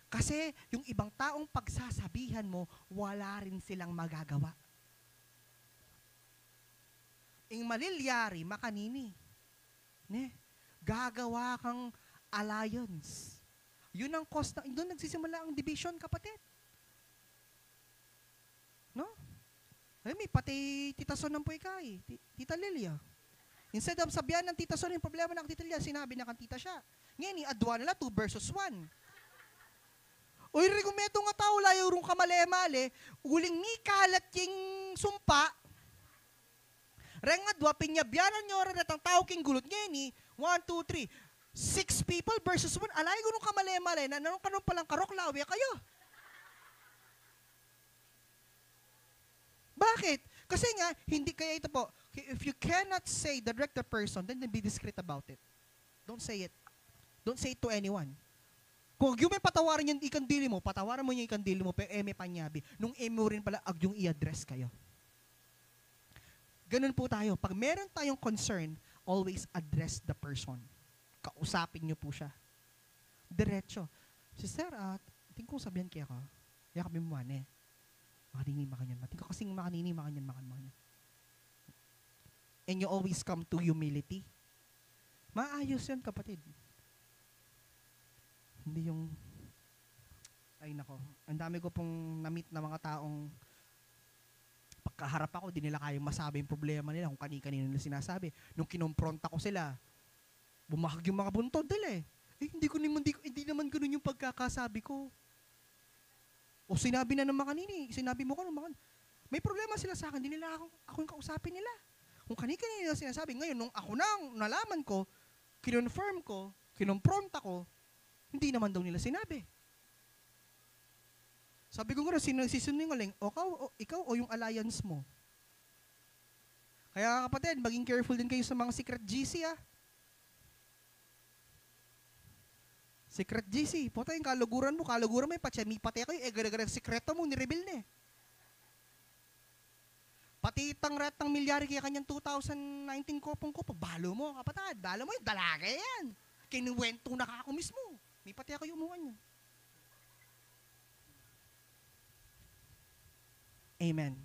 Kasi yung ibang taong pagsasabihan mo, wala rin silang magagawa. Ing malilyari, makanini. Gagawa kang alliance. Yun ang cost na, doon nagsisimula ang division, kapatid. No? Ay, may pati Tita Son ng Puykay, Tita Lilia. Instead of sabihan ng Tita Son yung problema ng Tita Lilia, sinabi na kang tita siya. Ngayon, i-adwa nila 2 versus 1. Uy, regumeto nga tao, layo rong kamali-mali, uling mi kalat yung sumpa, rengadwa, pinyabyanan nyo rin at ang tao king gulot ngayon 1, 2, 3. 6 people versus 1. Alay ko nung kamali-mali na nanong kanong palang karoklawe kayo. Bakit? Kasi nga, hindi kaya ito po, if you cannot say direct the person, then be discreet about it. Don't say it. Don't say it to anyone. Kung yung may patawarin yung ikandili mo, patawaran mo yung ikandili mo, pero may panyabi. Nung mo rin pala, yung i-address kayo. Ganun po tayo. Pag meron tayong concern, always address the person. Kausapin niyo po siya. Diretso. Sister, tingin ko sabihan kaya ka. Kaya kami mo makanini, makanyan. Tingin ko kasing makanini, makanyan. And you always come to humility. Maayos yan, kapatid. Hindi yung, ay nako, ang dami ko pong na-meet na mga taong pagkaharap ako, di nila kayang masabi yung problema nila kung kani-kanino nila sinasabi. Nung kinompronta ko sila, bumahag yung mga buntod nila hindi naman ganun yung pagkakasabi ko. O sinabi na ng mga kanini, sinabi mo ka ng mga may problema sila sa akin, di nila ako yung kausapin nila. Kung kani-kanino nila sinasabi, ngayon nung ako nang nalaman ko, kinonfirm ko, kinompronta ko, hindi naman daw nila sinabi. Sabi ko nga, sisinungaling, ikaw o yung alliance mo. Kaya kapatid, maging careful din kayo sa mga secret GC Secret GC. Puta yung kaluguran mo yung patya, may pati kayo, gara-gara sekreto mo, nireveal na Pati itang retang milyari kaya kanyang 2019 kopong ko, pagbalo mo, kapatid. Balo mo yung dalaga yan. Kinuwento na ako mismo. May pati ako yung umuhan yun. Amen.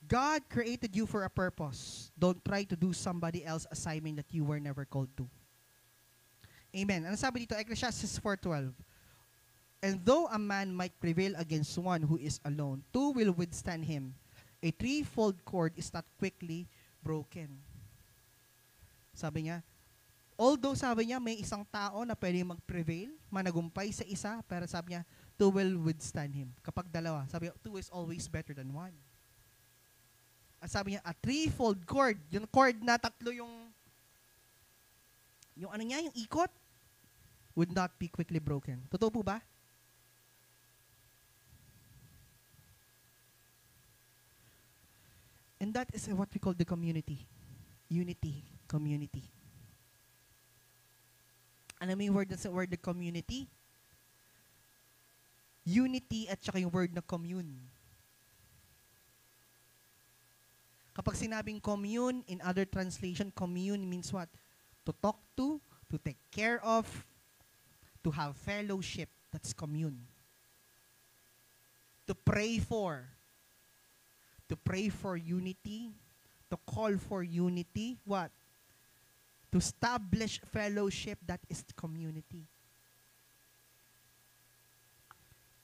God created you for a purpose. Don't try to do somebody else's assignment that you were never called to. Amen. Ano sabi dito? Ecclesiastes 4:12. And though a man might prevail against one who is alone, two will withstand him. A threefold cord is not quickly broken. Sabi niya, although sabi niya may isang tao na pwede mag-prevail, managumpay sa isa, pero sabi niya, two will withstand him. Kapag dalawa, sabi niya, two is always better than one. At sabi niya, a threefold cord, yung cord na tatlo yung ano niya, yung ikot, would not be quickly broken. Totoo po ba? And that is what we call the community. Unity, community. Ano may word na sa word na community? Unity at saka yung word na commune. Kapag sinabing commune, in other translation, commune means what? To talk to take care of, to have fellowship. That's commune. To pray for unity, to call for unity, what? To establish fellowship, that is community.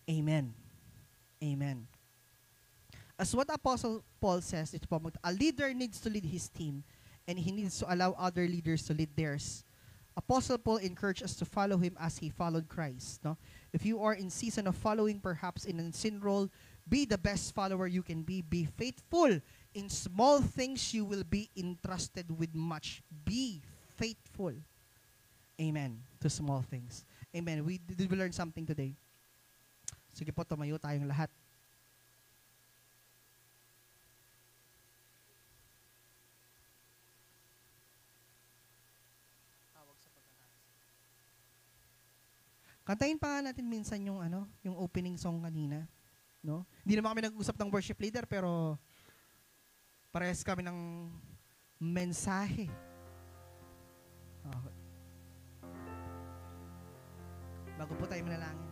Amen. Amen. As what Apostle Paul says, a leader needs to lead his team, and he needs to allow other leaders to lead theirs. Apostle Paul encouraged us to follow him as he followed Christ. No? If you are in season of following, perhaps in a sin role, be the best follower you can be. Be faithful. In small things, you will be entrusted with much. Be faithful. Amen. To small things. Amen. Did we learn something today? Sige po, tumayo tayong lahat. Kantahin pa nga natin minsan yung yung opening song kanina, no? Hindi naman kami nag-usap ng worship leader, pero parehas kami ng mensahe. Okay. Bago po tayo manalangin.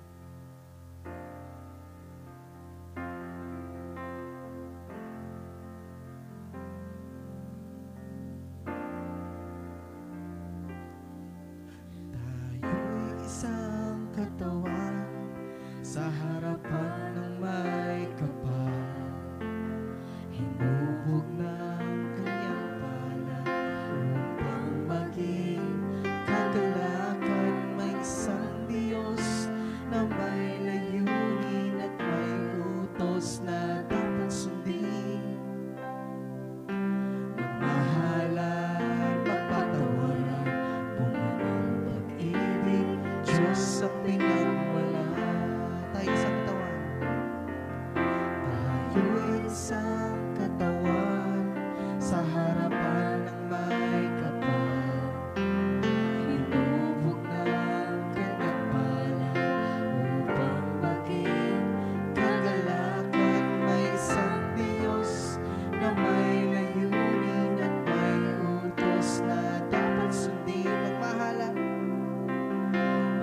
Tayo'y isang katawan sa harapan ng may kapal. Hinubog ng kanyang palad upang maging kagalakan. May isang Diyos na may layunin at may utos na dapat sundin. Magmahalan, magpatawaran, pumunang pag-ibig, Diyos ang pinagwala. Tayo isang katawan. Tayo'y isang katawan sa harapan ng may kapal. Hinubog ng kanyang palad upang maging kagalakan. May isang Diyos na may layunin at may utos na dapat sundin.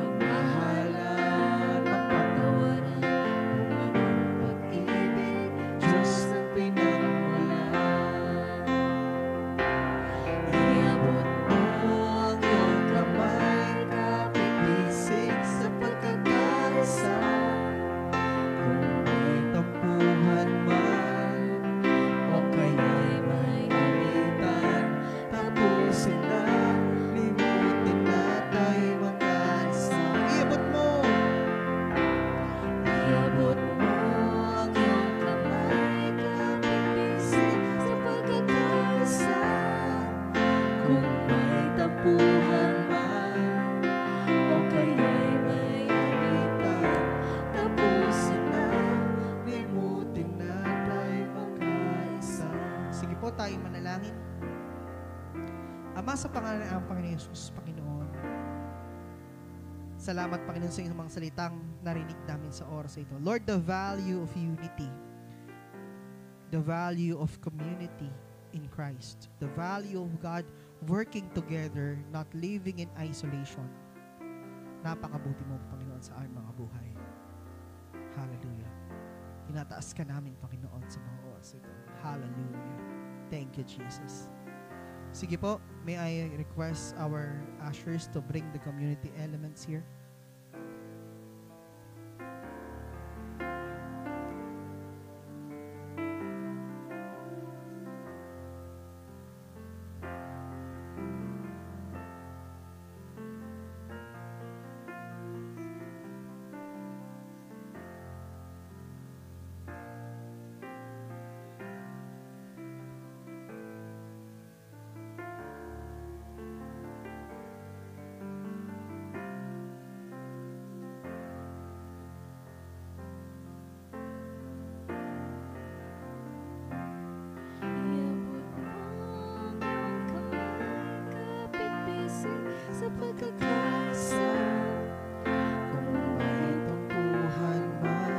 Magmahalan, magpatawaran, pumunang pag-ibig, Diyos ang pinagwala. Iabot mo ang iyong kamay, kapipisig sa pagkakaisa. Kung may tampuhan man o kaya'y may alitan, tapusin na, limutin na tayo magkaisa. Iabot mo ang iyong kamay, kapipisig sa pagkakaisa. Kung may tampuhan man o kaya'y may alitan, tapusin na, limutin na tayo magkaisa. Sige po, tayo manalangin. Ama, sa pangalan ng Panginoon Yesus, Panginoon, Salamat, Panginoon, sa inyong mga salitang narinig namin sa oras ito. Lord, the value of unity, the value of community in Christ, the value of God working together, not living in isolation. Napakabuti mo, Panginoon, sa aming mga buhay. Hallelujah. Tinataas ka namin, Panginoon, sa mga oras ito. Hallelujah. Thank you, Jesus. Sige po, may I request our ushers to bring the community elements here? Sa pagkakaisa, kung may tampuhan man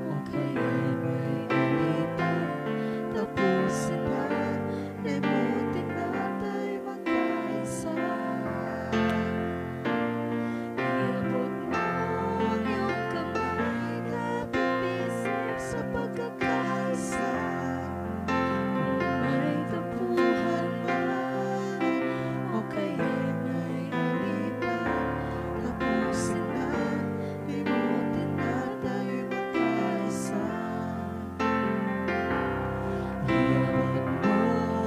o kaya'y may alitan, tapusin na, limutin natin magkaisa. Iabot mo ang iyong kamay, kapit-bisig sa pagkakaisa. Kung may tampuhan man o kaya'y may alitan, tapusin na, limutin na tayo'y magkaisa. Iabot mo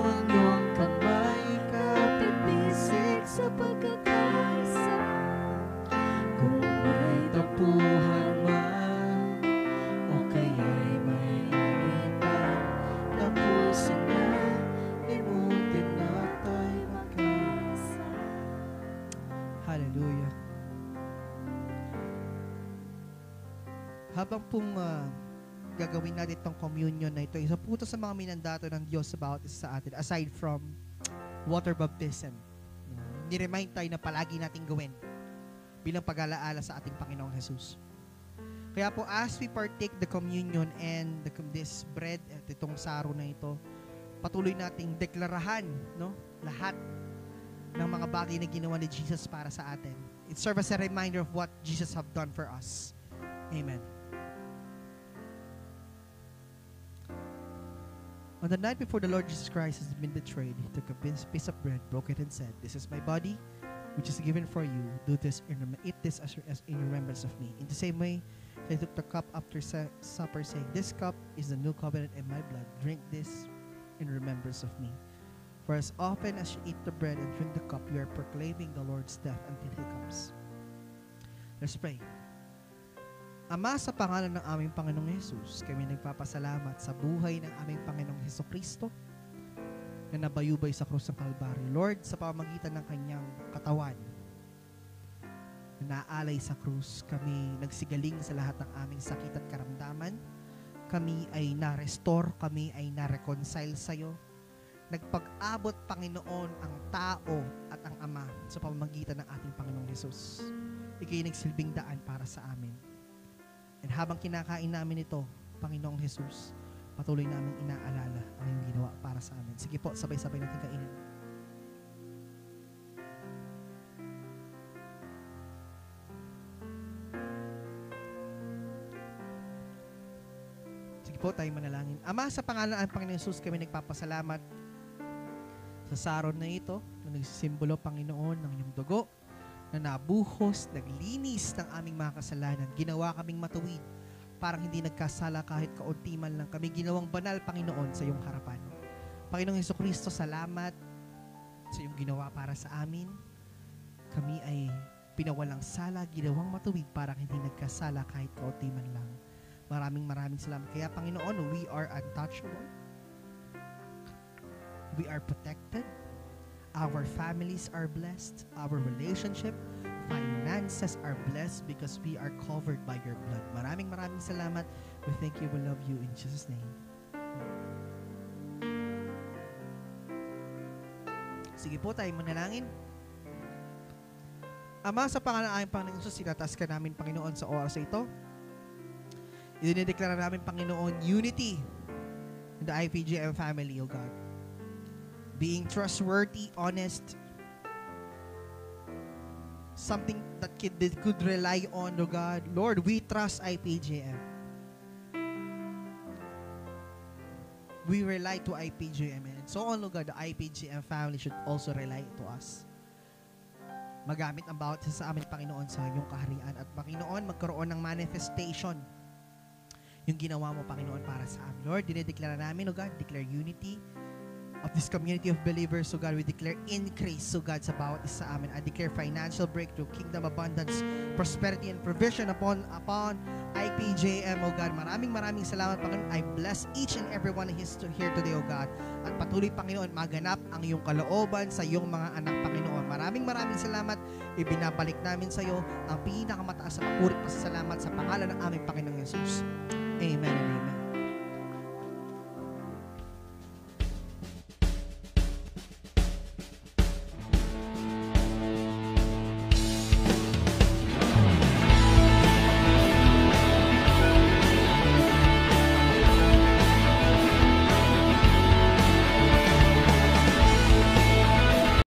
ang iyong kamay, kapit-bisig sa pagkakaisa. Kung may tampuhan man o kaya'y may alitan, tapusin na, limutin na tayo'y magkaisa. Hallelujah. Habang pong gagawin natin itong communion na ito, isa po ito sa mga minandato ng Diyos sa bawat isa sa atin, aside from water baptism. No? Ni-remind tayo na palagi natin gawin bilang pag-alaala sa ating Panginoong Jesus. Kaya po, as we partake the communion and this bread at itong saro na ito, patuloy nating deklarahan, no, lahat ng mga bagay na ginawa ni Jesus para sa atin. It serves as a reminder of what Jesus have done for us. Amen. On the night before the Lord Jesus Christ has been betrayed, he took a piece of bread, broke it, and said, "This is my body, which is given for you. Do this eat this as in remembrance of me." In the same way, he took the cup after supper, saying, "This cup is the new covenant in my blood. Drink this in remembrance of me. For as often as you eat the bread and drink the cup, you are proclaiming the Lord's death until He comes." Let's pray. Ama, sa pangalan ng aming Panginoong Jesus, kami nagpapasalamat sa buhay ng aming Panginoong Hesukristo na nabayubay sa krus ng Kalbaryo. Lord, sa pamamagitan ng kanyang katawan na naalay sa krus, kami nagsigaling sa lahat ng aming sakit at karamdaman. Kami ay na-restore, kami ay na-reconcile sa iyo. Nagpag-abot, Panginoon, ang tao at ang Ama sa pamamagitan ng ating Panginoong Jesus. Ika'y nagsilbing daan para sa amin. And habang kinakain namin ito, Panginoong Jesus, patuloy namin inaalala ang iyong ginawa para sa amin. Sige po, sabay-sabay natin kainin. Sige po, tayo manalangin. Ama, sa pangalan ng Panginoong Jesus, kami nagpapasalamat sa saron na ito, na nagsisimbolo, Panginoon, ng iyong dugo, na nabuhos, naglinis ng aming mga kasalanan. Ginawa kaming matuwid, parang hindi nagkasala kahit kaunti man lang kami. Ginawang banal, Panginoon, sa iyong harapan. Panginoong Hesukristo, salamat sa iyong ginawa para sa amin. Kami ay pinawalang sala, ginawang matuwid, parang hindi nagkasala kahit kaunti man lang. Maraming salamat. Kaya, Panginoon, we are untouchable. We are protected. Our families are blessed. Our relationship, finances are blessed because we are covered by your blood. Maraming salamat. We thank you. We love you in Jesus' name. Sige po, tayo manalangin. Ama, sa pangalan ng aming Panginoon Jesus, sinataas ka namin, Panginoon, sa oras na ito. Idinideklara namin, Panginoon, unity in the IPGM family, O God. Being trustworthy, honest, something that they could rely on, O God. Lord, we trust IPGM. We rely to IPGM. And so on, O God, the IPGM family should also rely to us. Magamit ang bawat isa sa amin, Panginoon, sa iyong kaharian. At Panginoon, magkaroon ng manifestation yung ginawa mo, Panginoon, para sa amin. Lord, dinideklara namin, O God, declare unity of this community of believers, O God. We declare increase, O God, sa bawat isa sa amin. I declare financial breakthrough, kingdom abundance, prosperity, and provision upon IPJM, O God. Maraming salamat, Panginoon. I bless each and every one who is here today, O God. At patuloy, Panginoon, maganap ang iyong kalooban sa iyong mga anak, Panginoon. Maraming salamat. Ibinabalik namin sa iyo ang pinakamataas na papuri at pasasalamat sa pangalan ng aming Panginoong Yesus. Amen and amen.